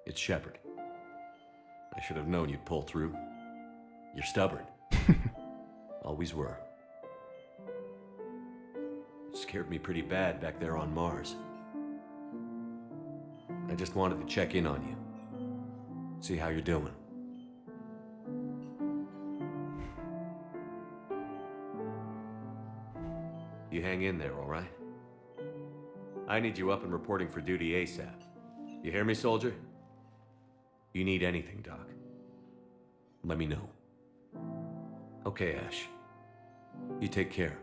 [SPEAKER 9] It's Shepard. I should have known you'd pull through. You're stubborn. Always were. It scared me pretty bad back there on Mars. I just wanted to check in on you. See how you're doing. You hang in there, all right? I need you up and reporting for duty ASAP. You hear me, soldier? You need anything, Doc. Let me know. Okay, Ash. You take care.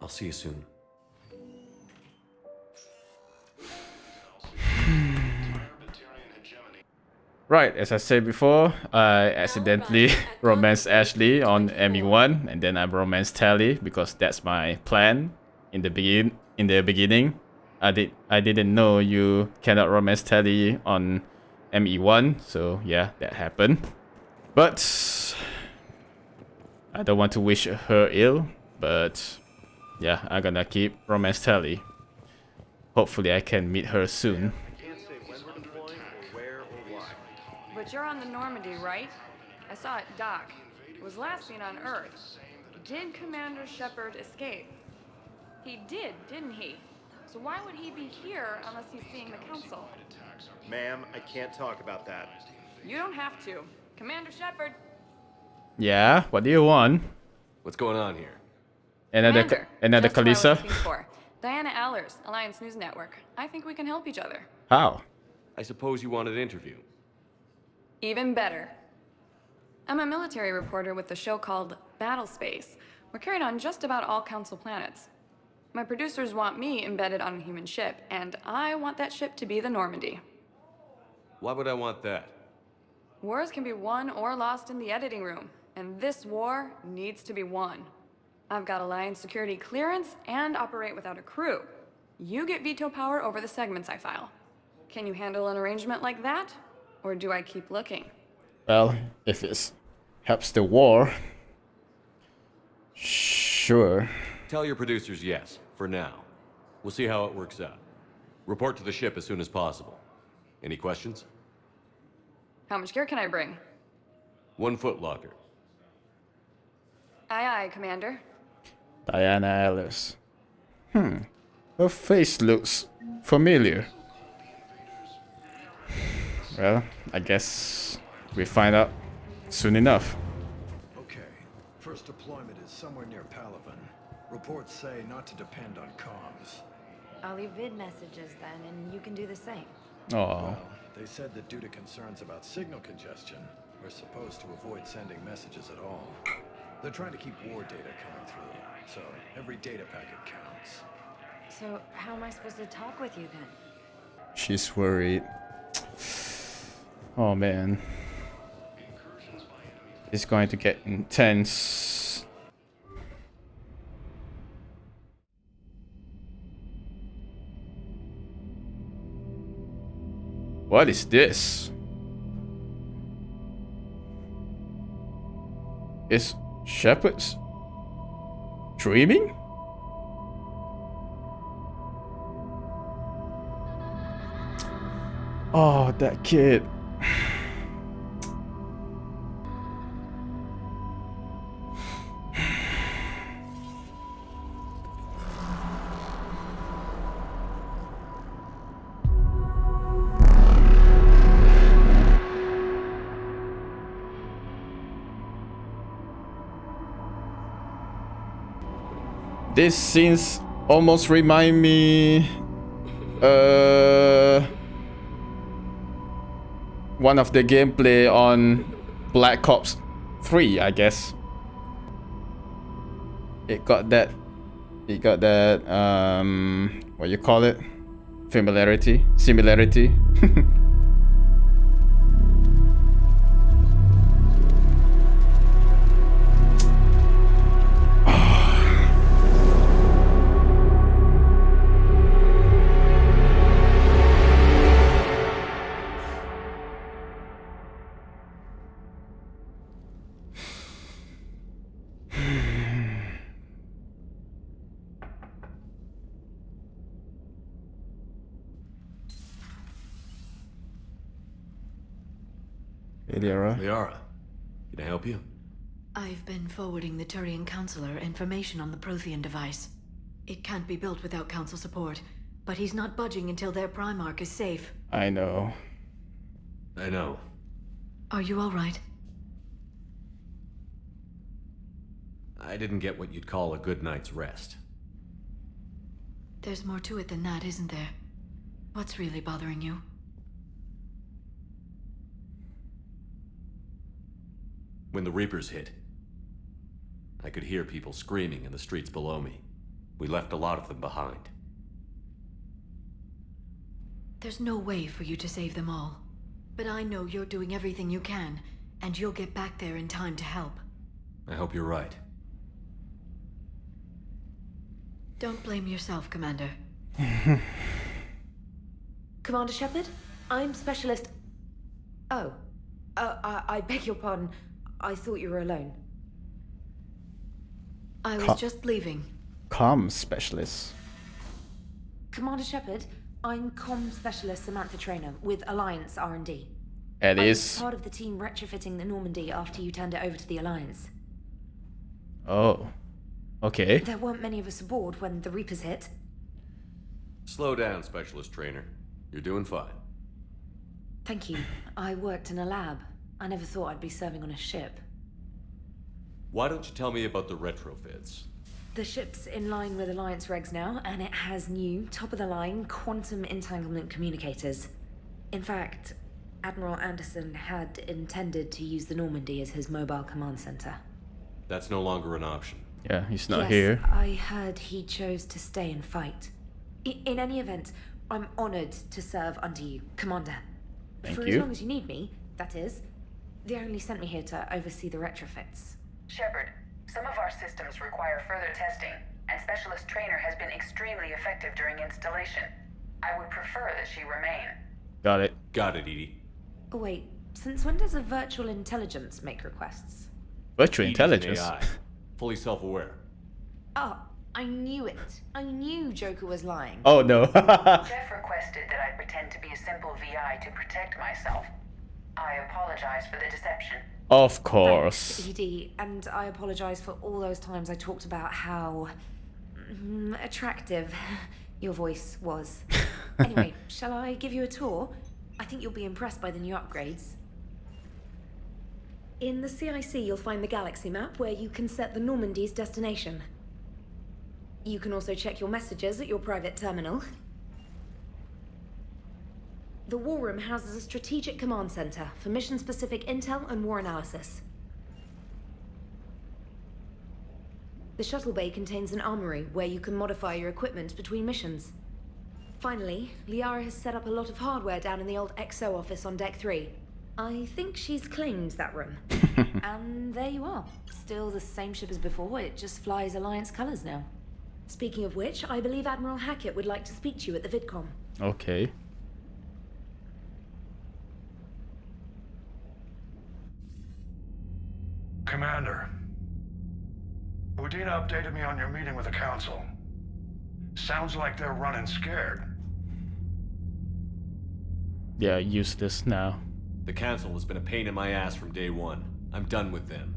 [SPEAKER 9] I'll see you soon.
[SPEAKER 1] Right, as I said before, I accidentally romanced Ashley on ME1, and then I romanced Tally because that's my plan in the beginning. I didn't know you cannot romance Tally on ME1, so yeah, that happened. But I don't want to wish her ill, but yeah, I'm gonna keep romance Tally. Hopefully I can meet her soon.
[SPEAKER 12] But you're on the Normandy, right? I saw it dock. It was last seen on Earth. Did Commander Shepard escape? He did, didn't he? So why would he be here unless he's seeing the Council?
[SPEAKER 17] Ma'am, I can't talk about that.
[SPEAKER 12] You don't have to. Commander Shepard.
[SPEAKER 1] Yeah, what do you want?
[SPEAKER 9] What's going on here?
[SPEAKER 1] Another
[SPEAKER 12] Just what I was looking for. Diana Allers, Alliance News Network. I think we can help each other.
[SPEAKER 1] How?
[SPEAKER 9] I suppose you want an interview.
[SPEAKER 12] Even better. I'm a military reporter with a show called Battle Space. We're carried on just about all Council planets. My producers want me embedded on a human ship, and I want that ship to be the Normandy.
[SPEAKER 9] Why would I want that?
[SPEAKER 12] Wars can be won or lost in the editing room, and this war needs to be won. I've got Alliance security clearance and operate without a crew. You get veto power over the segments I file. Can you handle an arrangement like that? Or do I keep looking?
[SPEAKER 1] Well, if it helps the war, sure.
[SPEAKER 9] Tell your producers yes, for now. We'll see how it works out. Report to the ship as soon as possible. Any questions?
[SPEAKER 12] How much gear can I bring?
[SPEAKER 9] 1 foot locker.
[SPEAKER 12] Aye, aye, Commander.
[SPEAKER 1] Diana Allers. Her face looks familiar. Well, I guess we find out soon enough.
[SPEAKER 13] Okay, first deployment is somewhere near Palaven. Reports say not to depend on comms.
[SPEAKER 7] I'll leave vid messages then, and you can do the same.
[SPEAKER 1] Oh.
[SPEAKER 13] Well, they said that due to concerns about signal congestion, we're supposed to avoid sending messages at all. They're trying to keep war data coming through, so every data packet counts.
[SPEAKER 7] So how am I supposed to talk with you then?
[SPEAKER 1] She's worried. Oh man. It's going to get intense. What is this? Is Shepard's dreaming? Oh, that kid. These scenes almost remind me one of the gameplay on Black Ops 3, I guess. It got that what you call it? Similarity.
[SPEAKER 9] Liara, can I help you?
[SPEAKER 7] I've been forwarding the Turian Counselor information on the Prothean device. It can't be built without Council support, but he's not budging until their Primarch is safe.
[SPEAKER 1] I know.
[SPEAKER 9] I know.
[SPEAKER 7] Are you all right?
[SPEAKER 9] I didn't get what you'd call a good night's rest.
[SPEAKER 7] There's more to it than that, isn't there? What's really bothering you?
[SPEAKER 9] When the Reapers hit, I could hear people screaming in the streets below me. We left a lot of them behind.
[SPEAKER 7] There's no way for you to save them all. But I know you're doing everything you can, and you'll get back there in time to help.
[SPEAKER 9] I hope you're right.
[SPEAKER 7] Don't blame yourself, Commander.
[SPEAKER 11] Commander Shepard, I'm Specialist... Oh. I beg your pardon. I thought you were alone.
[SPEAKER 7] I was just leaving.
[SPEAKER 1] Comm Specialist.
[SPEAKER 11] Commander Shepard, I'm Comm Specialist Samantha Traynor with Alliance R&D.
[SPEAKER 1] It
[SPEAKER 11] I
[SPEAKER 1] is.
[SPEAKER 11] was part of the team retrofitting the Normandy after you turned it over to the Alliance.
[SPEAKER 1] Oh. Okay.
[SPEAKER 11] There weren't many of us aboard when the Reapers hit.
[SPEAKER 9] Slow down, Specialist Trainer. You're doing fine.
[SPEAKER 11] Thank you. I worked in a lab. I never thought I'd be serving on a ship.
[SPEAKER 9] Why don't you tell me about the retrofits?
[SPEAKER 11] The ship's in line with Alliance regs now, and it has new, top-of-the-line, quantum entanglement communicators. In fact, Admiral Anderson had intended to use the Normandy as his mobile command center.
[SPEAKER 9] That's no longer an option.
[SPEAKER 1] Yeah, he's not
[SPEAKER 11] Yes,
[SPEAKER 1] here.
[SPEAKER 11] I heard he chose to stay and fight. In any event, I'm honored to serve under you, Commander.
[SPEAKER 1] Thank
[SPEAKER 11] For
[SPEAKER 1] you.
[SPEAKER 11] as long as you need me, that is. They only sent me here to oversee the retrofits.
[SPEAKER 8] Shepard, some of our systems require further testing, and Specialist Trainer has been extremely effective during installation. I would prefer that she remain.
[SPEAKER 1] Got it.
[SPEAKER 9] Got it, Edie.
[SPEAKER 11] Oh wait, since when does a virtual intelligence make requests?
[SPEAKER 1] Virtual
[SPEAKER 9] Edie's an
[SPEAKER 1] intelligence.
[SPEAKER 9] AI, fully self-aware.
[SPEAKER 11] Oh, I knew it. I knew Joker was lying.
[SPEAKER 1] Oh no.
[SPEAKER 8] Jeff requested that I pretend to be a simple VI to protect myself. I apologize for the deception.
[SPEAKER 1] Of course.
[SPEAKER 11] Thanks, Edie, and I apologize for all those times I talked about how attractive your voice was. Anyway, shall I give you a tour? I think you'll be impressed by the new upgrades. In the CIC, you'll find the galaxy map where you can set the Normandy's destination. You can also check your messages at your private terminal. The War Room houses a strategic command center for mission-specific intel and war analysis. The shuttle bay contains an armory where you can modify your equipment between missions. Finally, Liara has set up a lot of hardware down in the old XO office on Deck 3. I think she's claimed that room. And there you are. Still the same ship as before, it just flies Alliance colors now. Speaking of which, I believe Admiral Hackett would like to speak to you at the VidCom.
[SPEAKER 1] Okay.
[SPEAKER 15] Commander, Udina updated me on your meeting with the Council. Sounds like they're running scared.
[SPEAKER 1] Yeah, useless now.
[SPEAKER 9] The Council has been a pain in my ass from day one. I'm done with them.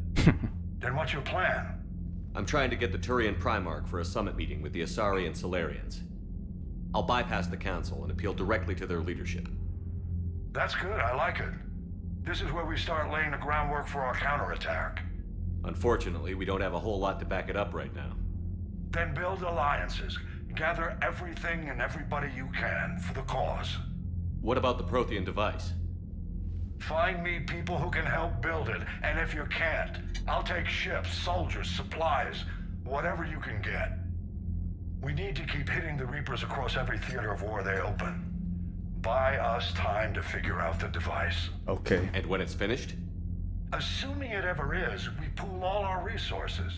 [SPEAKER 15] Then what's your plan?
[SPEAKER 9] I'm trying to get the Turian Primarch for a summit meeting with the Asari and Solarians. I'll bypass the Council and appeal directly to their leadership.
[SPEAKER 15] That's good, I like it. This is where we start laying the groundwork for our counterattack.
[SPEAKER 9] Unfortunately, we don't have a whole lot to back it up right now.
[SPEAKER 15] Then build alliances. Gather everything and everybody you can for the cause.
[SPEAKER 9] What about the Prothean device?
[SPEAKER 15] Find me people who can help build it, and if you can't, I'll take ships, soldiers, supplies, whatever you can get. We need to keep hitting the Reapers across every theater of war they open. Buy us time to figure out the device.
[SPEAKER 1] Okay.
[SPEAKER 9] And when it's finished?
[SPEAKER 15] Assuming it ever is, we pool all our resources.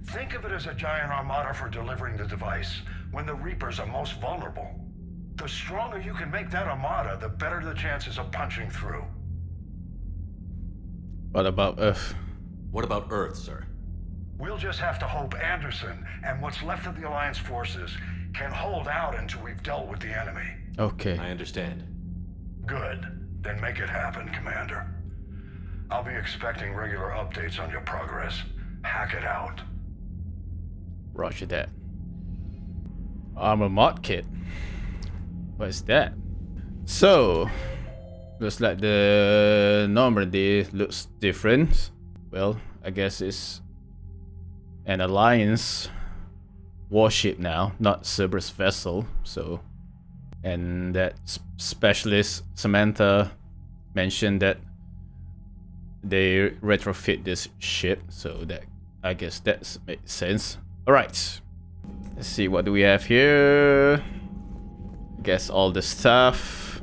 [SPEAKER 15] Think of it as a giant armada for delivering the device when the Reapers are most vulnerable. The stronger you can make that armada, the better the chances of punching through.
[SPEAKER 1] What about Earth?
[SPEAKER 9] What about Earth, sir?
[SPEAKER 15] We'll just have to hope Anderson and what's left of the Alliance forces can hold out until we've dealt with the enemy.
[SPEAKER 1] Okay.
[SPEAKER 9] I understand.
[SPEAKER 15] Good. Then make it happen, Commander. I'll be expecting regular updates on your progress. Hack it out.
[SPEAKER 1] Roger that. Armor mod kit. What is that? So, looks like the Normandy looks different. Well, I guess it's an Alliance warship now, not Cerberus vessel. So, and that specialist Samantha mentioned that they retrofit this ship, so that I guess that makes sense. All right, Let's see, what do we have here? I guess all the staff,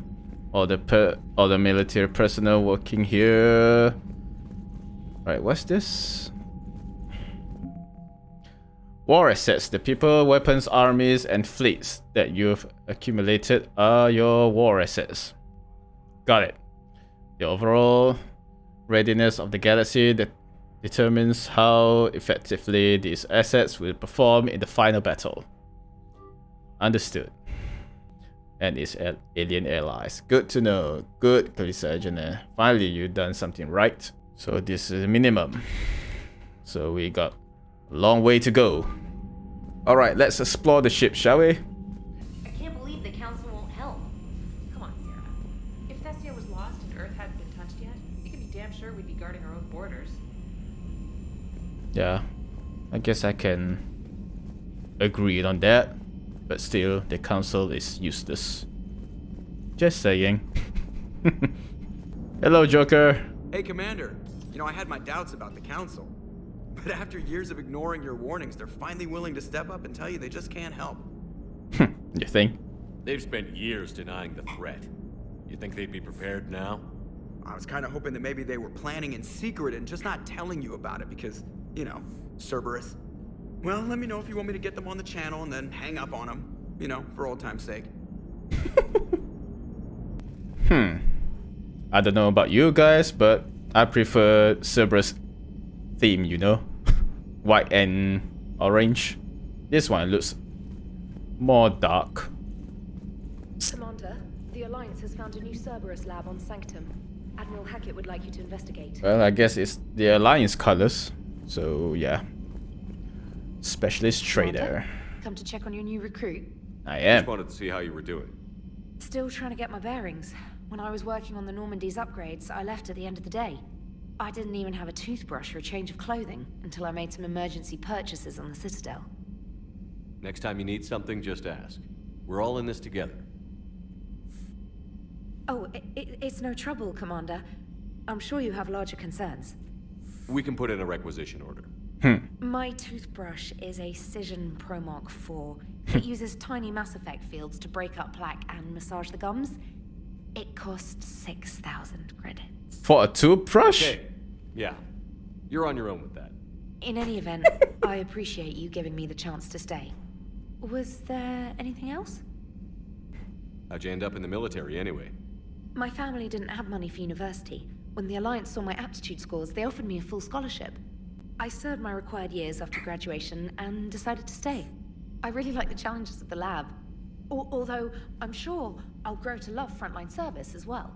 [SPEAKER 1] all the military personnel working here. Right, what's this? War assets. The people, weapons, armies, and fleets that you've accumulated are your war assets. Got it. The overall readiness of the galaxy that determines how effectively these assets will perform in the final battle. Understood. And its alien allies. Good to know. Good, Kalisa Engineer. Finally, you've done something right. So this is the minimum. So we got a long way to go. Alright, let's explore the ship, shall we?
[SPEAKER 11] I can't believe the council won't help. Come on, Sarah.
[SPEAKER 3] If Thessia was lost and Earth hadn't been touched yet, you can be damn sure we'd be guarding our own borders.
[SPEAKER 1] Yeah, I guess I can agree on that. But still, the council is useless. Just saying. Hello, Joker.
[SPEAKER 14] Hey, Commander. You know, I had my doubts about the council. But after years of ignoring your warnings, they're finally willing to step up and tell you they just can't help.
[SPEAKER 1] You think?
[SPEAKER 9] They've spent years denying the threat. You think they'd be prepared now?
[SPEAKER 14] I was kind of hoping that maybe they were planning in secret and just not telling you about it because, you know, Cerberus. Well, let me know if you want me to get them on the channel and then hang up on them, you know, for old time's sake.
[SPEAKER 1] I don't know about you guys, but I prefer Cerberus theme, you know? White and orange. This one looks more dark.
[SPEAKER 11] Commander, the Alliance has found a new Cerberus lab on Sanctum. Admiral Hackett would like you to investigate.
[SPEAKER 1] Well, I guess it's the Alliance colors. So, yeah. Specialist trader.
[SPEAKER 11] Come to check on your new recruit.
[SPEAKER 1] I am.
[SPEAKER 9] Just wanted to see how you were doing.
[SPEAKER 11] Still trying to get my bearings. When I was working on the Normandy's upgrades, I left at the end of the day. I didn't even have a toothbrush or a change of clothing until I made some emergency purchases on the Citadel.
[SPEAKER 9] Next time you need something, just ask. We're all in this together.
[SPEAKER 11] Oh, it's no trouble, Commander. I'm sure you have larger concerns.
[SPEAKER 9] We can put in a requisition order.
[SPEAKER 11] My toothbrush is a Cision Pro Mark IV. It uses tiny Mass Effect fields to break up plaque and massage the gums. It costs 6,000 credits.
[SPEAKER 1] For a toothbrush?
[SPEAKER 9] Okay. Yeah. You're on your own with that.
[SPEAKER 11] In any event, I appreciate you giving me the chance to stay. Was there anything else?
[SPEAKER 9] How'd you end up in the military anyway?
[SPEAKER 11] My family didn't have money for university. When the Alliance saw my aptitude scores, they offered me a full scholarship. I served my required years after graduation and decided to stay. I really like the challenges of the lab. Although, I'm sure I'll grow to love frontline service as well.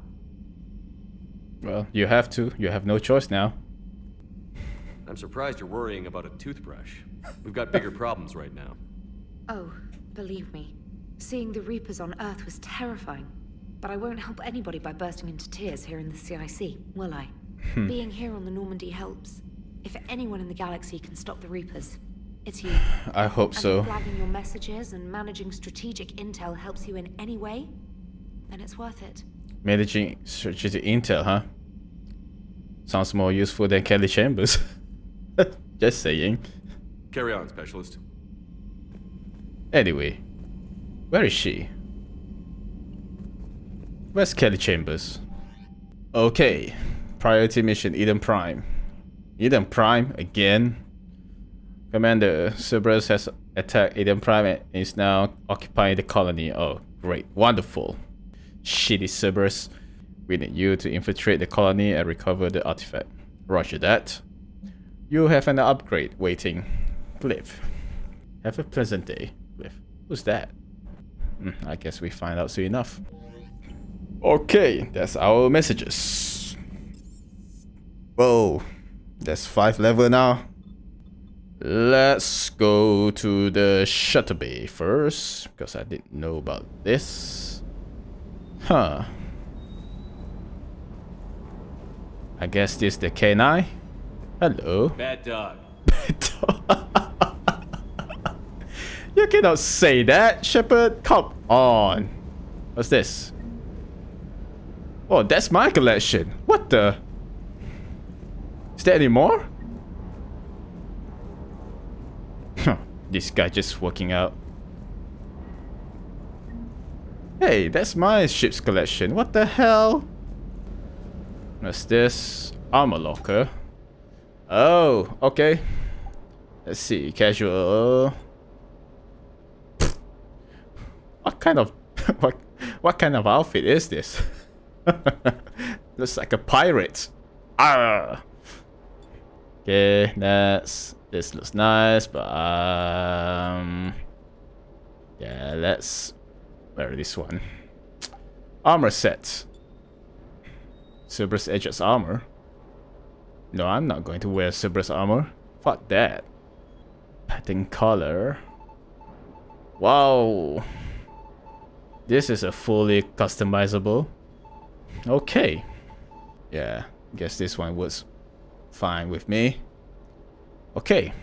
[SPEAKER 1] Well, you have to. You have no choice now.
[SPEAKER 9] I'm surprised you're worrying about a toothbrush. We've got bigger problems right now.
[SPEAKER 11] Oh, believe me. Seeing the Reapers on Earth was terrifying. But I won't help anybody by bursting into tears here in the CIC, will I? Being here on the Normandy helps. If anyone in the galaxy can stop the Reapers, it's you.
[SPEAKER 1] I hope so.
[SPEAKER 11] And if flagging your messages and managing strategic intel helps you in any way, then it's worth it.
[SPEAKER 1] Managing strategic intel, huh? Sounds more useful than Kelly Chambers. Just saying.
[SPEAKER 9] Carry on, Specialist.
[SPEAKER 1] Anyway, where is she? Where's Kelly Chambers? Okay, priority mission Eden Prime. Eden Prime again. Commander, Cerberus has attacked Eden Prime and is now occupying the colony. Oh, great, wonderful. Shitty Cerberus. We need you to infiltrate the colony and recover the artifact. Roger that. You have an upgrade waiting. Cliff. Have a pleasant day, Cliff. Who's that? I guess we find out soon enough. Okay, that's our messages. Whoa, that's 5 level now. Let's go to the shuttle bay first, because I didn't know about this. Huh. I guess this is the K9. Hello.
[SPEAKER 9] Bad dog.
[SPEAKER 1] You cannot say that, Shepard. Come on. What's this? Oh, that's my collection. What the? Is there any more? this guy just working out. Hey, that's my ship's collection. What the hell? What's this? Armor locker. Oh, okay. Let's see. Casual. What kind of what kind of outfit is this? Looks like a pirate. Arr! Okay, this looks nice, but yeah, let's wear this one. Armor set. Cerberus Edge's armor. No, I'm not going to wear Cerberus armor. Fuck that. Pattern color. Wow. This is a fully customizable. Okay. Yeah, guess this one was fine with me. Okay.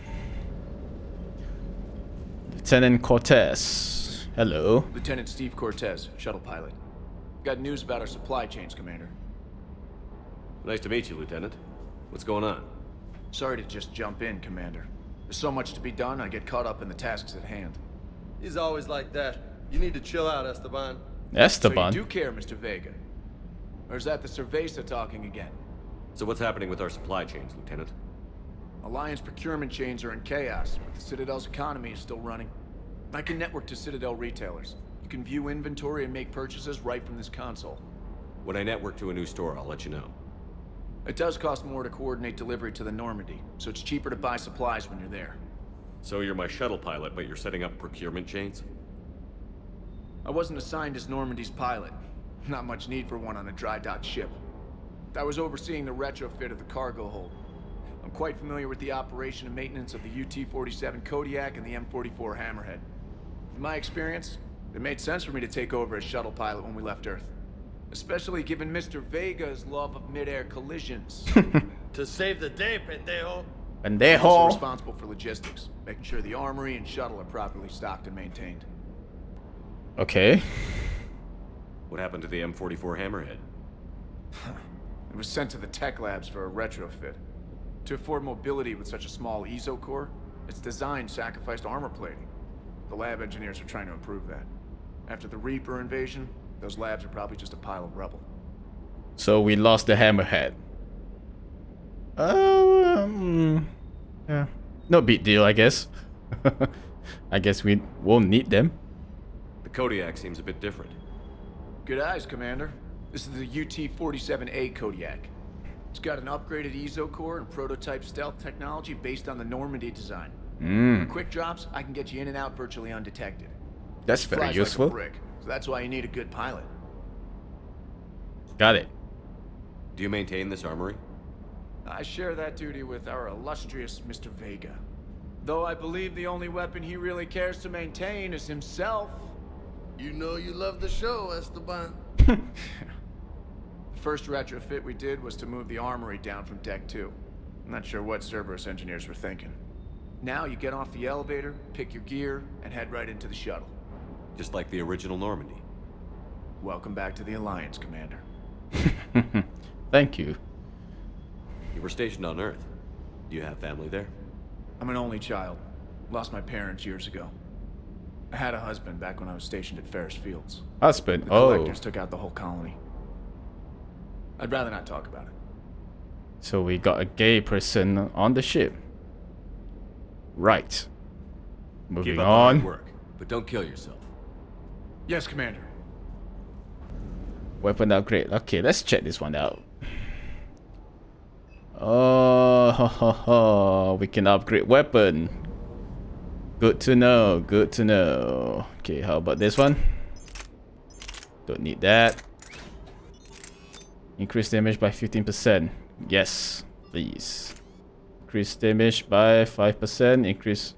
[SPEAKER 1] Lieutenant Cortez. Hello.
[SPEAKER 16] Lieutenant Steve Cortez, shuttle pilot. Got news about our supply chains, Commander.
[SPEAKER 9] Nice to meet you, Lieutenant. What's going on?
[SPEAKER 16] Sorry to just jump in, Commander. There's so much to be done, I get caught up in the tasks at hand.
[SPEAKER 4] He's always like that. You need to chill out, Esteban.
[SPEAKER 1] Esteban?
[SPEAKER 16] So you do care, Mr. Vega? Or is that the Cerveza talking again?
[SPEAKER 9] So what's happening with our supply chains, Lieutenant?
[SPEAKER 16] Alliance procurement chains are in chaos, but the Citadel's economy is still running. I can network to Citadel retailers. You can view inventory and make purchases right from this console.
[SPEAKER 9] When I network to a new store, I'll let you know.
[SPEAKER 16] It does cost more to coordinate delivery to the Normandy, so it's cheaper to buy supplies when you're there.
[SPEAKER 9] So you're my shuttle pilot, but you're setting up procurement chains?
[SPEAKER 16] I wasn't assigned as Normandy's pilot. Not much need for one on a dry dock ship. I was overseeing the retrofit of the cargo hold. I'm quite familiar with the operation and maintenance of the UT-47 Kodiak and the M44 Hammerhead. In my experience, it made sense for me to take over as shuttle pilot when we left Earth. Especially given Mr. Vega's love of mid-air collisions.
[SPEAKER 4] To save the day, pendejo.
[SPEAKER 16] I'm also responsible for logistics, making sure the armory and shuttle are properly stocked and maintained.
[SPEAKER 1] Okay.
[SPEAKER 9] What happened to the M44 Hammerhead?
[SPEAKER 16] It was sent to the tech labs for a retrofit. To afford mobility with such a small ESO core, its design sacrificed armor plating. The lab engineers are trying to improve that. After the Reaper invasion, those labs are probably just a pile of rubble.
[SPEAKER 1] So we lost the Hammerhead. Yeah. No big deal, I guess. I guess we won't need them.
[SPEAKER 9] The Kodiak seems a bit different.
[SPEAKER 16] Good eyes, Commander. This is the UT-47A Kodiak. It's got an upgraded ESO core and prototype stealth technology based on the Normandy design. For quick drops, I can get you in and out virtually undetected.
[SPEAKER 1] That's very
[SPEAKER 16] Flies
[SPEAKER 1] useful.
[SPEAKER 16] Like a brick, so that's why you need a good pilot.
[SPEAKER 1] Got it.
[SPEAKER 9] Do you maintain this armory?
[SPEAKER 16] I share that duty with our illustrious Mr. Vega. Though I believe the only weapon he really cares to maintain is himself.
[SPEAKER 4] You know you love the show, Esteban.
[SPEAKER 16] The first retrofit we did was to move the armory down from Deck 2. I'm not sure what Cerberus engineers were thinking. Now you get off the elevator, pick your gear, and head right into the shuttle.
[SPEAKER 9] Just like the original Normandy.
[SPEAKER 16] Welcome back to the Alliance, Commander.
[SPEAKER 1] Thank you.
[SPEAKER 9] You were stationed on Earth. Do you have family there?
[SPEAKER 16] I'm an only child. Lost my parents years ago. I had a husband back when I was stationed at Ferris Fields.
[SPEAKER 1] Husband?
[SPEAKER 16] The collectors took out the whole colony. I'd rather not talk about it.
[SPEAKER 1] So we got a gay person on the ship. Right. Moving
[SPEAKER 9] Keep up
[SPEAKER 1] on.
[SPEAKER 9] the hard work, but don't kill yourself.
[SPEAKER 16] Yes, Commander.
[SPEAKER 1] Weapon upgrade. Okay, let's check this one out. Oh, we can upgrade weapon. Good to know. Good to know. Okay, how about this one? Don't need that. Increase damage by 15%. Yes, please. Increase damage by 5%. Increase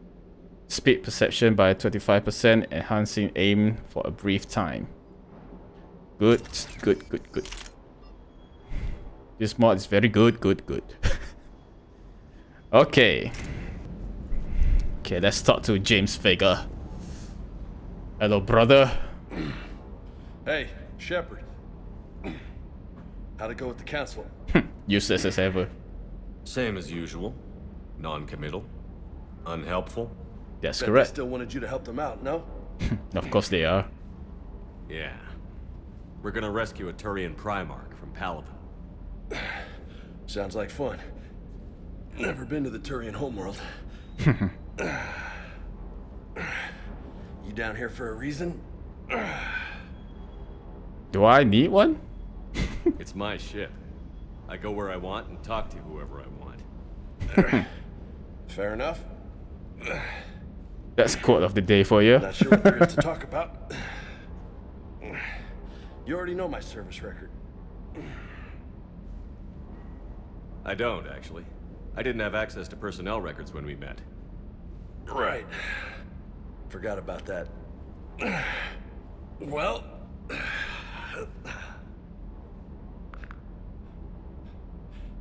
[SPEAKER 1] speed perception by 25%. Enhancing aim for a brief time. Good, good, good, good. This mod is very good, good, good. Okay. Okay, let's talk to James Vega. Hello, brother.
[SPEAKER 4] Hey, Shepard. How'd it go with the council?
[SPEAKER 1] Useless as ever.
[SPEAKER 9] Same as usual. Non-committal. Unhelpful.
[SPEAKER 1] That's
[SPEAKER 4] Bet
[SPEAKER 1] correct.
[SPEAKER 4] They still wanted you to help them out, no?
[SPEAKER 1] Of course they are.
[SPEAKER 9] Yeah. We're gonna rescue a Turian Primarch from Palaven.
[SPEAKER 4] Sounds like fun. Never been to the Turian homeworld. You down here for a reason?
[SPEAKER 1] Do I need one?
[SPEAKER 9] It's my ship. I go where I want and talk to whoever I want.
[SPEAKER 4] Fair enough.
[SPEAKER 1] That's quote of the day for you.
[SPEAKER 4] Not sure what there is to talk about. You already know my service record.
[SPEAKER 9] I don't, actually. I didn't have access to personnel records when we met.
[SPEAKER 4] Right. Forgot about that. Well...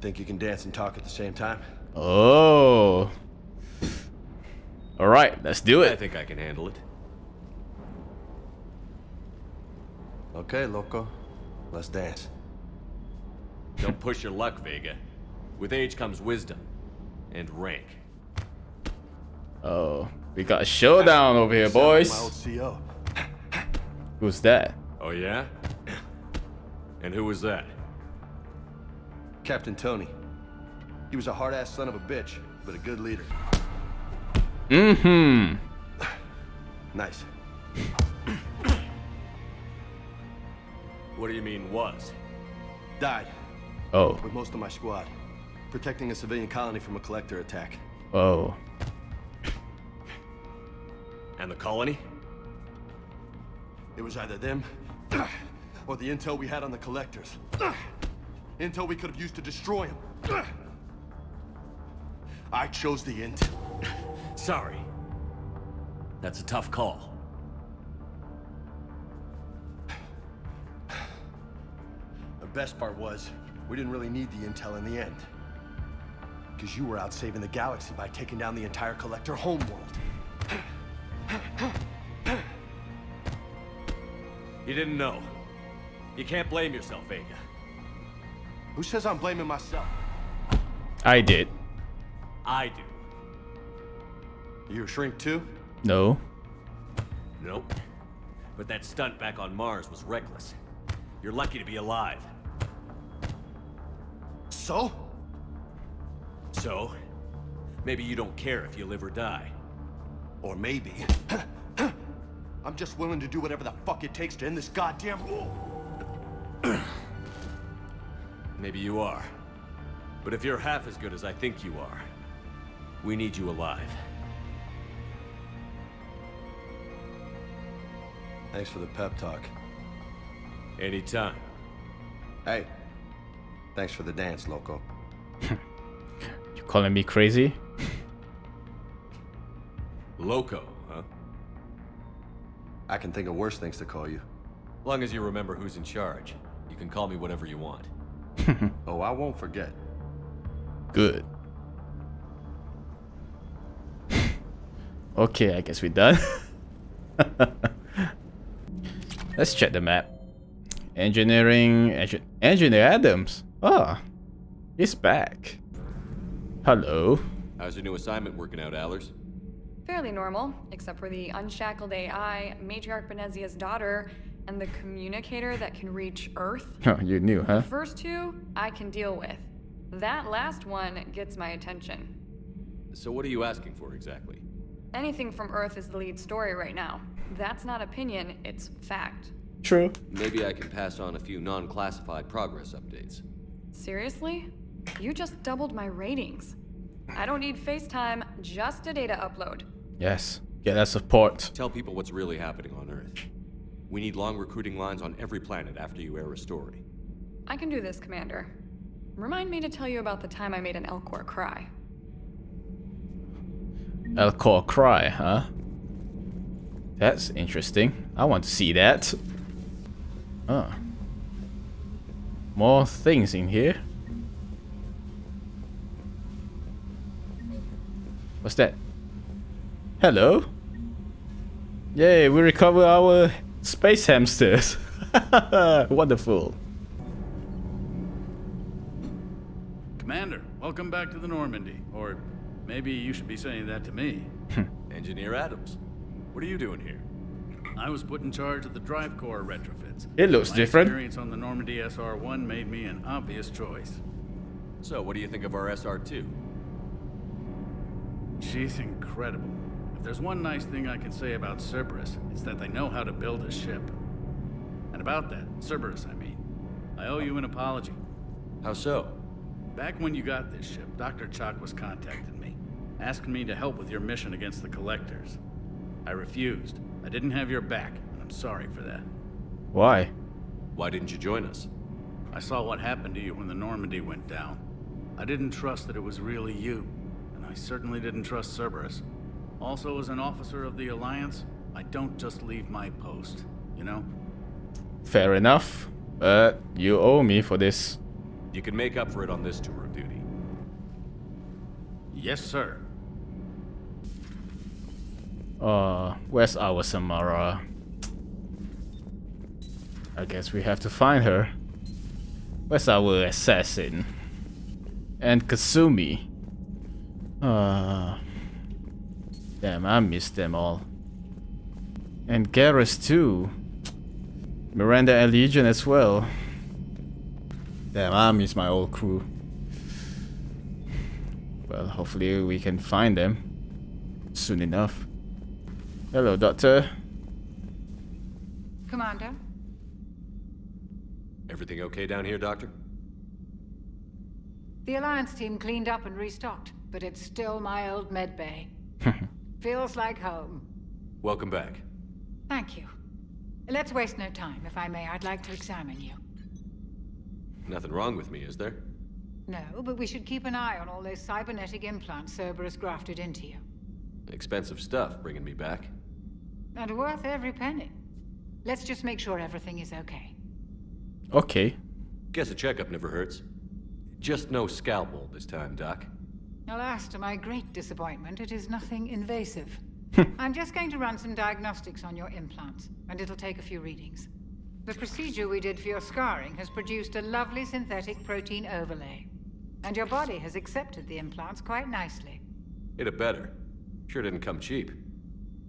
[SPEAKER 4] Think you can dance and talk at the same time?
[SPEAKER 1] Oh. Alright, let's do it.
[SPEAKER 9] I think I can handle it.
[SPEAKER 4] Okay, loco. Let's dance.
[SPEAKER 9] Don't push your luck, Vega. With age comes wisdom. And rank.
[SPEAKER 1] Oh, we got a showdown over here, boys.
[SPEAKER 4] My old CO.
[SPEAKER 1] Who's that?
[SPEAKER 9] Oh, yeah? And who was that?
[SPEAKER 4] Captain Tony. He was a hard-ass son of a bitch, but a good leader.
[SPEAKER 1] Mm-hmm.
[SPEAKER 4] Nice.
[SPEAKER 9] What do you mean, was?
[SPEAKER 4] Died.
[SPEAKER 1] Oh.
[SPEAKER 4] With most of my squad. Protecting a civilian colony from a collector attack.
[SPEAKER 1] Oh.
[SPEAKER 9] And the colony?
[SPEAKER 4] It was either them, or the intel we had on the collectors. Intel we could have used to destroy them. I chose the intel.
[SPEAKER 9] Sorry. That's a tough call.
[SPEAKER 4] The best part was, we didn't really need the intel in the end. Because you were out saving the galaxy by taking down the entire collector homeworld.
[SPEAKER 9] You didn't know. You can't blame yourself, Vega.
[SPEAKER 4] Who says I'm blaming myself?
[SPEAKER 1] I did.
[SPEAKER 9] I do.
[SPEAKER 4] You a shrink too?
[SPEAKER 1] No.
[SPEAKER 9] Nope. But that stunt back on Mars was reckless. You're lucky to be alive.
[SPEAKER 4] So?
[SPEAKER 9] So? Maybe you don't care if you live or die.
[SPEAKER 4] Or maybe... I'm just willing to do whatever the fuck it takes to end this goddamn war.
[SPEAKER 9] Maybe you are. But if you're half as good as I think you are, we need you alive.
[SPEAKER 4] Thanks for the pep talk.
[SPEAKER 9] Anytime.
[SPEAKER 4] Hey, thanks for the dance, loco.
[SPEAKER 1] You calling me crazy?
[SPEAKER 9] Loco, huh?
[SPEAKER 4] I can think of worse things to call you.
[SPEAKER 9] Long as you remember who's in charge, you can call me whatever you want.
[SPEAKER 4] Oh, I won't forget.
[SPEAKER 1] Good. Okay, I guess we're done. Let's check the map. Engineering, Engineer Adams. Ah, he's back. Hello.
[SPEAKER 9] How's your new assignment working out, Allers?
[SPEAKER 12] Fairly normal, except for the unshackled AI, Matriarch Benezia's daughter, and the communicator that can reach Earth.
[SPEAKER 1] Oh, you knew, huh?
[SPEAKER 12] The first two, I can deal with. That last one gets my attention.
[SPEAKER 9] So what are you asking for exactly?
[SPEAKER 12] Anything from Earth is the lead story right now. That's not opinion, it's fact.
[SPEAKER 1] True.
[SPEAKER 9] Maybe I can pass on a few non-classified progress updates.
[SPEAKER 12] Seriously? You just doubled my ratings. I don't need FaceTime, just a data upload.
[SPEAKER 1] Yes, get that support.
[SPEAKER 9] Tell people what's really happening on Earth. We need long recruiting lines on every planet after you air a story.
[SPEAKER 12] I can do this, Commander. Remind me to tell you about the time I made an Elcor cry.
[SPEAKER 1] Elcor cry, huh? That's interesting. I want to see that. Oh. More things in here. What's that? Hello? Yay, we recover our space hamsters. Wonderful.
[SPEAKER 18] Commander, welcome back to the Normandy. Or maybe you should be saying that to me.
[SPEAKER 9] Engineer Adams, what are you doing here?
[SPEAKER 18] I was put in charge of the drive core retrofits.
[SPEAKER 1] It looks
[SPEAKER 18] My
[SPEAKER 1] different.
[SPEAKER 18] Experience on the Normandy SR1 made me an obvious choice.
[SPEAKER 9] So, what do you think of our SR2?
[SPEAKER 18] She's incredible. If there's one nice thing I can say about Cerberus, it's that they know how to build a ship. And about that, Cerberus, I mean, I owe you an apology.
[SPEAKER 9] How so?
[SPEAKER 18] Back when you got this ship, Dr. Chalk was contacting me, asking me to help with your mission against the Collectors. I refused. I didn't have your back, and I'm sorry for that.
[SPEAKER 1] Why?
[SPEAKER 9] Why didn't you join us?
[SPEAKER 18] I saw what happened to you when the Normandy went down. I didn't trust that it was really you, and I certainly didn't trust Cerberus. Also, as an officer of the Alliance, I don't just leave my post, you know?
[SPEAKER 1] Fair enough, but you owe me for this.
[SPEAKER 9] You can make up for it on this tour of duty.
[SPEAKER 18] Yes, sir.
[SPEAKER 1] Where's our Samara? I guess we have to find her. Where's our assassin? And Kasumi. Damn, I missed them all. And Garrus too. Miranda and Legion as well. Damn, I miss my old crew. Well, hopefully we can find them soon enough. Hello, Doctor.
[SPEAKER 5] Commander?
[SPEAKER 9] Everything okay down here, Doctor?
[SPEAKER 5] The Alliance team cleaned up and restocked, but it's still my old med bay. Feels like home.
[SPEAKER 9] Welcome back.
[SPEAKER 5] Thank you. Let's waste no time. If I may, I'd like to examine you.
[SPEAKER 9] Nothing wrong with me, is there?
[SPEAKER 5] No, but we should keep an eye on all those cybernetic implants Cerberus grafted into you.
[SPEAKER 9] Expensive stuff bringing me back.
[SPEAKER 5] And worth every penny. Let's just make sure everything is okay.
[SPEAKER 1] Okay.
[SPEAKER 9] Guess a checkup never hurts. Just no scalpel this time, Doc.
[SPEAKER 5] Alas, to my great disappointment, it is nothing invasive. I'm just going to run some diagnostics on your implants, and it'll take a few readings. The procedure we did for your scarring has produced a lovely synthetic protein overlay. And your body has accepted the implants quite nicely.
[SPEAKER 9] It had better. Sure didn't come cheap.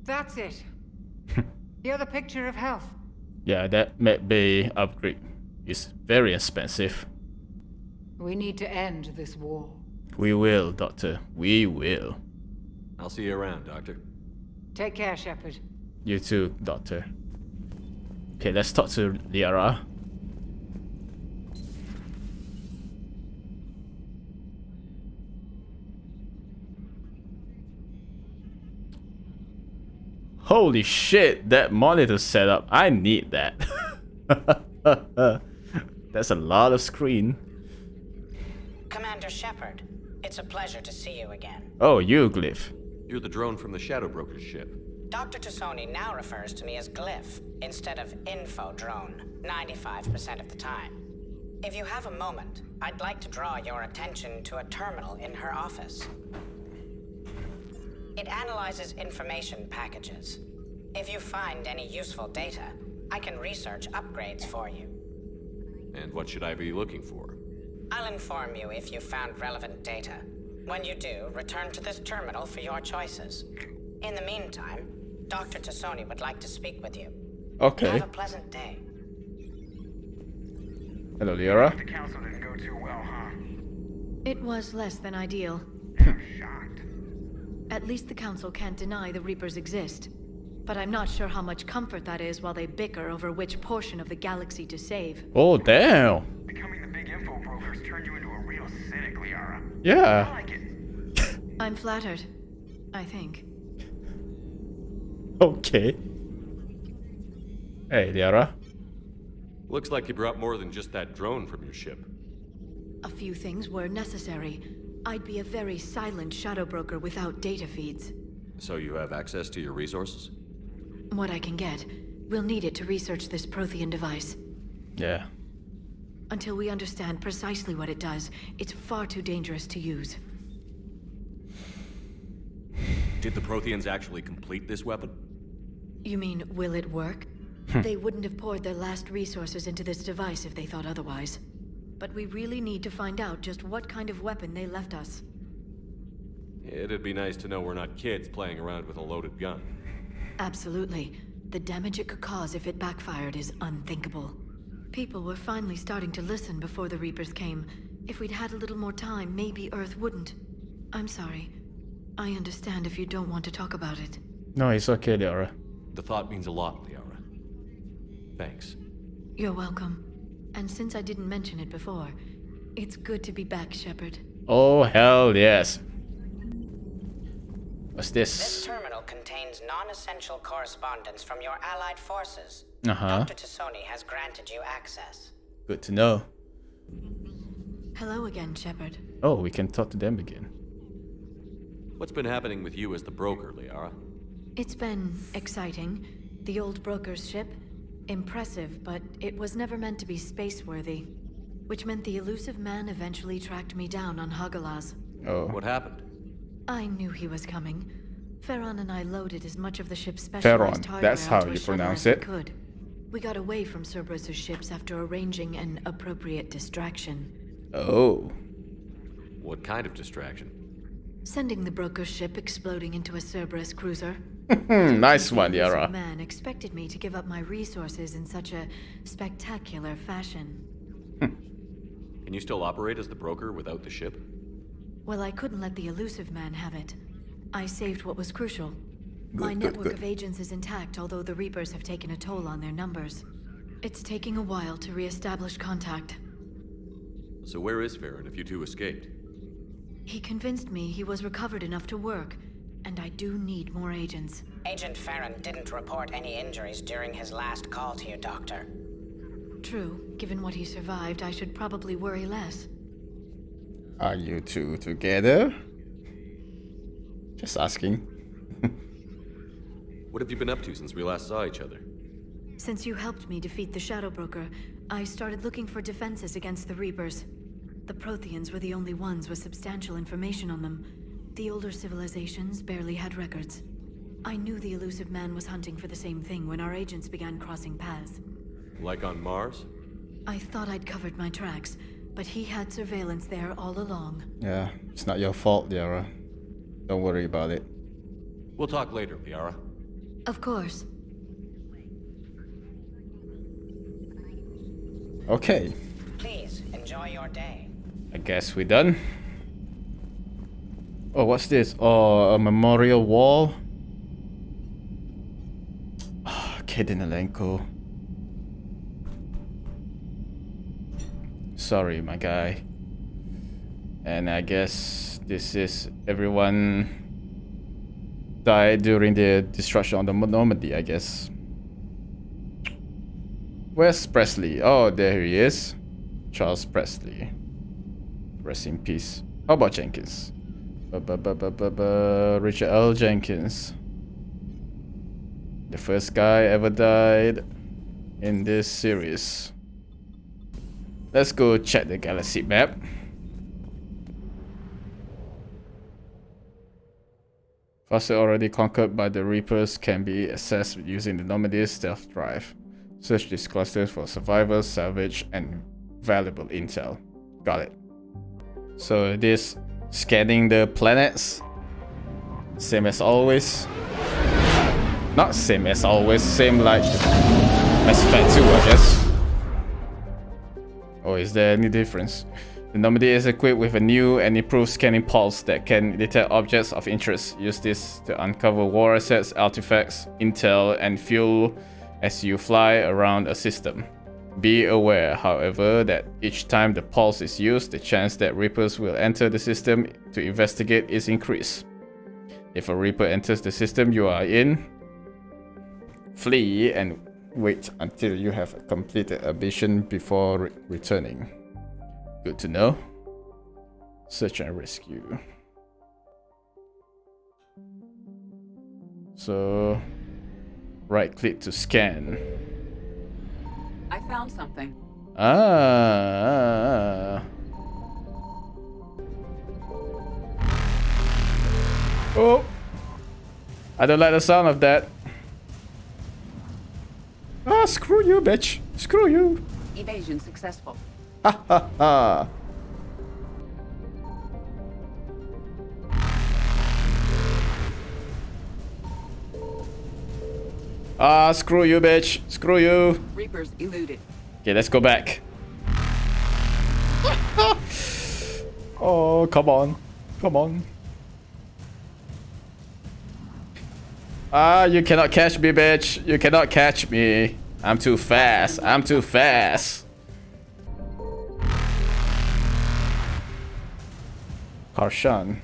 [SPEAKER 5] That's it. You're the picture of health.
[SPEAKER 1] Yeah, that med bay upgrade is very expensive.
[SPEAKER 5] We need to end this war.
[SPEAKER 1] We will, Doctor. We will.
[SPEAKER 9] I'll see you around, Doctor.
[SPEAKER 5] Take care, Shepard.
[SPEAKER 1] You too, Doctor. Okay, let's talk to Liara. Holy shit, that monitor setup. I need that. That's a lot of screen.
[SPEAKER 21] Commander Shepard, it's a pleasure to see you again.
[SPEAKER 1] Oh, you, Glyph.
[SPEAKER 9] You're the drone from the Shadow Broker's ship.
[SPEAKER 21] Dr. Tasyim now refers to me as Glyph instead of Info Drone, 95% of the time. If you have a moment, I'd like to draw your attention to a terminal in her office. It analyzes information packages. If you find any useful data, I can research upgrades for you.
[SPEAKER 9] And what should I be looking for?
[SPEAKER 21] I'll inform you if you found relevant data. When you do, return to this terminal for your choices. In the meantime, Dr. Tasyim would like to speak with you.
[SPEAKER 1] Okay.
[SPEAKER 21] Have a pleasant day.
[SPEAKER 1] Hello, Liara.
[SPEAKER 23] The council didn't go too well, huh?
[SPEAKER 7] It was less than ideal.
[SPEAKER 23] I'm shocked.
[SPEAKER 7] At least the council can't deny the Reapers exist. But I'm not sure how much comfort that is while they bicker over which portion of the galaxy to save.
[SPEAKER 1] Oh, damn.
[SPEAKER 23] Becoming the big info brokers turned you into a real cynic, Liara.
[SPEAKER 1] Yeah.
[SPEAKER 23] I like it.
[SPEAKER 7] I'm flattered, I think.
[SPEAKER 1] Okay. Hey, Liara.
[SPEAKER 9] Looks like you brought more than just that drone from your ship.
[SPEAKER 7] A few things were necessary. I'd be a very silent shadow broker without data feeds.
[SPEAKER 9] So you have access to your resources?
[SPEAKER 7] What I can get. We'll need it to research this Prothean device.
[SPEAKER 1] Yeah.
[SPEAKER 7] Until we understand precisely what it does, it's far too dangerous to use.
[SPEAKER 9] Did the Protheans actually complete this weapon?
[SPEAKER 7] You mean, will it work? They wouldn't have poured their last resources into this device if they thought otherwise. But we really need to find out just what kind of weapon they left us.
[SPEAKER 9] It'd be nice to know we're not kids playing around with a loaded gun.
[SPEAKER 7] Absolutely. The damage it could cause if it backfired is unthinkable. People were finally starting to listen before the Reapers came. If we'd had a little more time, maybe Earth wouldn't. I'm sorry. I understand if you don't want to talk about it.
[SPEAKER 1] No, it's okay, Liara.
[SPEAKER 9] The thought means a lot, Liara. Thanks.
[SPEAKER 7] You're welcome. And since I didn't mention it before, it's good to be back, Shepard.
[SPEAKER 1] Oh, hell yes. What's
[SPEAKER 21] This
[SPEAKER 1] this?
[SPEAKER 21] terminal contains non-essential correspondence from your allied forces.
[SPEAKER 1] Uh-huh.
[SPEAKER 21] Dr. Tassoni has granted you access.
[SPEAKER 1] Good to know.
[SPEAKER 7] Hello again, Shepard.
[SPEAKER 1] Oh, we can talk to them again.
[SPEAKER 9] What's been happening with you as the broker, Liara?
[SPEAKER 7] It's been exciting. The old broker's ship, impressive, but it was never meant to be space-worthy. Which meant the elusive man eventually tracked me down on Hagalaz.
[SPEAKER 1] Oh.
[SPEAKER 9] What happened?
[SPEAKER 7] I knew he was coming. Farron and I loaded as much of the ship's specialized
[SPEAKER 1] Farron,
[SPEAKER 7] hardware
[SPEAKER 1] that's how
[SPEAKER 7] onto a
[SPEAKER 1] you
[SPEAKER 7] shuttle
[SPEAKER 1] pronounce
[SPEAKER 7] as we
[SPEAKER 1] it.
[SPEAKER 7] could. We got away from Cerberus's ships after arranging an appropriate distraction.
[SPEAKER 1] Oh.
[SPEAKER 9] What kind of distraction?
[SPEAKER 7] Sending the broker's ship exploding into a Cerberus cruiser.
[SPEAKER 1] Nice one,
[SPEAKER 7] The
[SPEAKER 1] Yara.
[SPEAKER 7] man expected me to give up my resources in such a spectacular fashion.
[SPEAKER 9] Can you still operate as the broker without the ship?
[SPEAKER 7] Well, I couldn't let the elusive man have it. I saved what was crucial. My
[SPEAKER 1] Good,
[SPEAKER 7] network
[SPEAKER 1] good.
[SPEAKER 7] of agents is intact, although the Reapers have taken a toll on their numbers. It's taking a while to re-establish contact.
[SPEAKER 9] So where is Farron if you two escaped?
[SPEAKER 7] He convinced me he was recovered enough to work, and I do need more agents.
[SPEAKER 21] Agent Farron didn't report any injuries during his last call to you, Doctor.
[SPEAKER 7] True. Given what he survived, I should probably worry less.
[SPEAKER 1] Are you two together? Just asking.
[SPEAKER 9] What have you been up to since we last saw each other?
[SPEAKER 7] Since you helped me defeat the Shadow Broker, I started looking for defenses against the Reapers. The Protheans were the only ones with substantial information on them. The older civilizations barely had records. I knew the elusive man was hunting for the same thing when our agents began crossing paths.
[SPEAKER 9] Like on Mars?
[SPEAKER 7] I thought I'd covered my tracks, but he had surveillance there all along.
[SPEAKER 1] Yeah, it's not your fault, Yara. Don't worry about it.
[SPEAKER 9] We'll talk later, Liara.
[SPEAKER 7] Of course.
[SPEAKER 1] Okay,
[SPEAKER 21] Please, enjoy your day.
[SPEAKER 1] I guess we're done. Oh, what's this? Oh, a memorial wall? Oh, Kedinalenko. Sorry, my guy. And I guess this is everyone died during the destruction on the Normandy, I guess. Where's Presley? Oh, there he is. Charles Presley. Rest in peace. How about Jenkins? Richard L. Jenkins. The first guy ever died in this series. Let's go check the galaxy map. Fossil already conquered by the Reapers can be accessed using the Normandy stealth drive. Search these clusters for survivors, salvage, and valuable intel. Got it. So this scanning the planets. Same as always. Not same as always, same like Mass Effect 2, I guess. Or is there any difference? The Normandy is equipped with a new and improved scanning pulse that can detect objects of interest. Use this to uncover war assets, artifacts, intel, and fuel as you fly around a system. Be aware, however, that each time the pulse is used, the chance that Reapers will enter the system to investigate is increased. If a Reaper enters the system you are in, flee and wait until you have completed a mission before returning. Good to know. Search and rescue. So, right click to scan.
[SPEAKER 2] I found something.
[SPEAKER 1] Ah. Oh. I don't like the sound of that. Ah, screw you, bitch. Screw you.
[SPEAKER 2] Evasion successful.
[SPEAKER 1] Ha ha ha. Ah, screw you, bitch. Screw you.
[SPEAKER 2] Reapers eluded.
[SPEAKER 1] Okay, let's go back. Oh, come on. Come on. Ah, you cannot catch me, bitch. You cannot catch me. I'm too fast. I'm too fast. Karshan.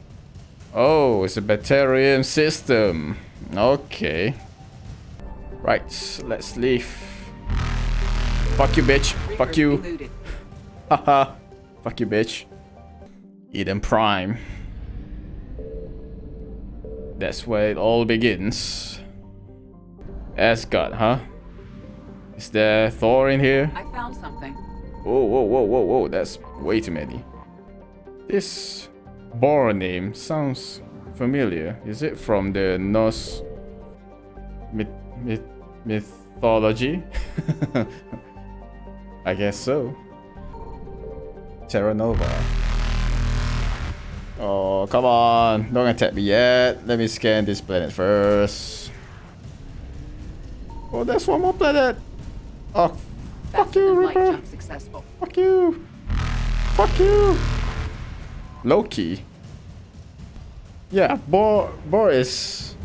[SPEAKER 1] Oh, it's a bacterium system. Okay. Right, let's leave. Fuck you, bitch. Fuck you. Haha. Fuck you, bitch. Eden Prime. That's where it all begins. Asgard, huh? Is there Thor in here?
[SPEAKER 2] I found something.
[SPEAKER 1] Whoa, whoa, whoa, whoa, whoa. That's way too many. This Bor name sounds familiar. Is it from the Norse mythology? I guess so. Terra Nova. Oh, come on. Don't attack me yet. Let me scan this planet first. Oh, there's one more planet. Oh, fuck you, Ripper.
[SPEAKER 2] Successful.
[SPEAKER 1] Fuck you. Fuck you. Loki. Yeah, Bor is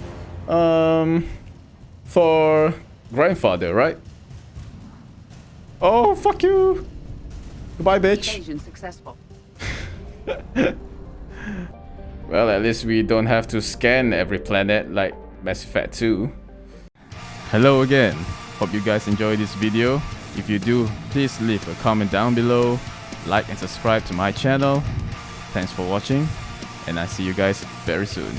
[SPEAKER 1] for grandfather, right? Oh, fuck you. Goodbye, bitch.
[SPEAKER 2] Invasion successful.
[SPEAKER 1] Well, at least we don't have to scan every planet like Mass Effect 2. Hello again. Hope you guys enjoyed this video. If you do, please leave a comment down below, like and subscribe to my channel. Thanks for watching, and I see you guys very soon.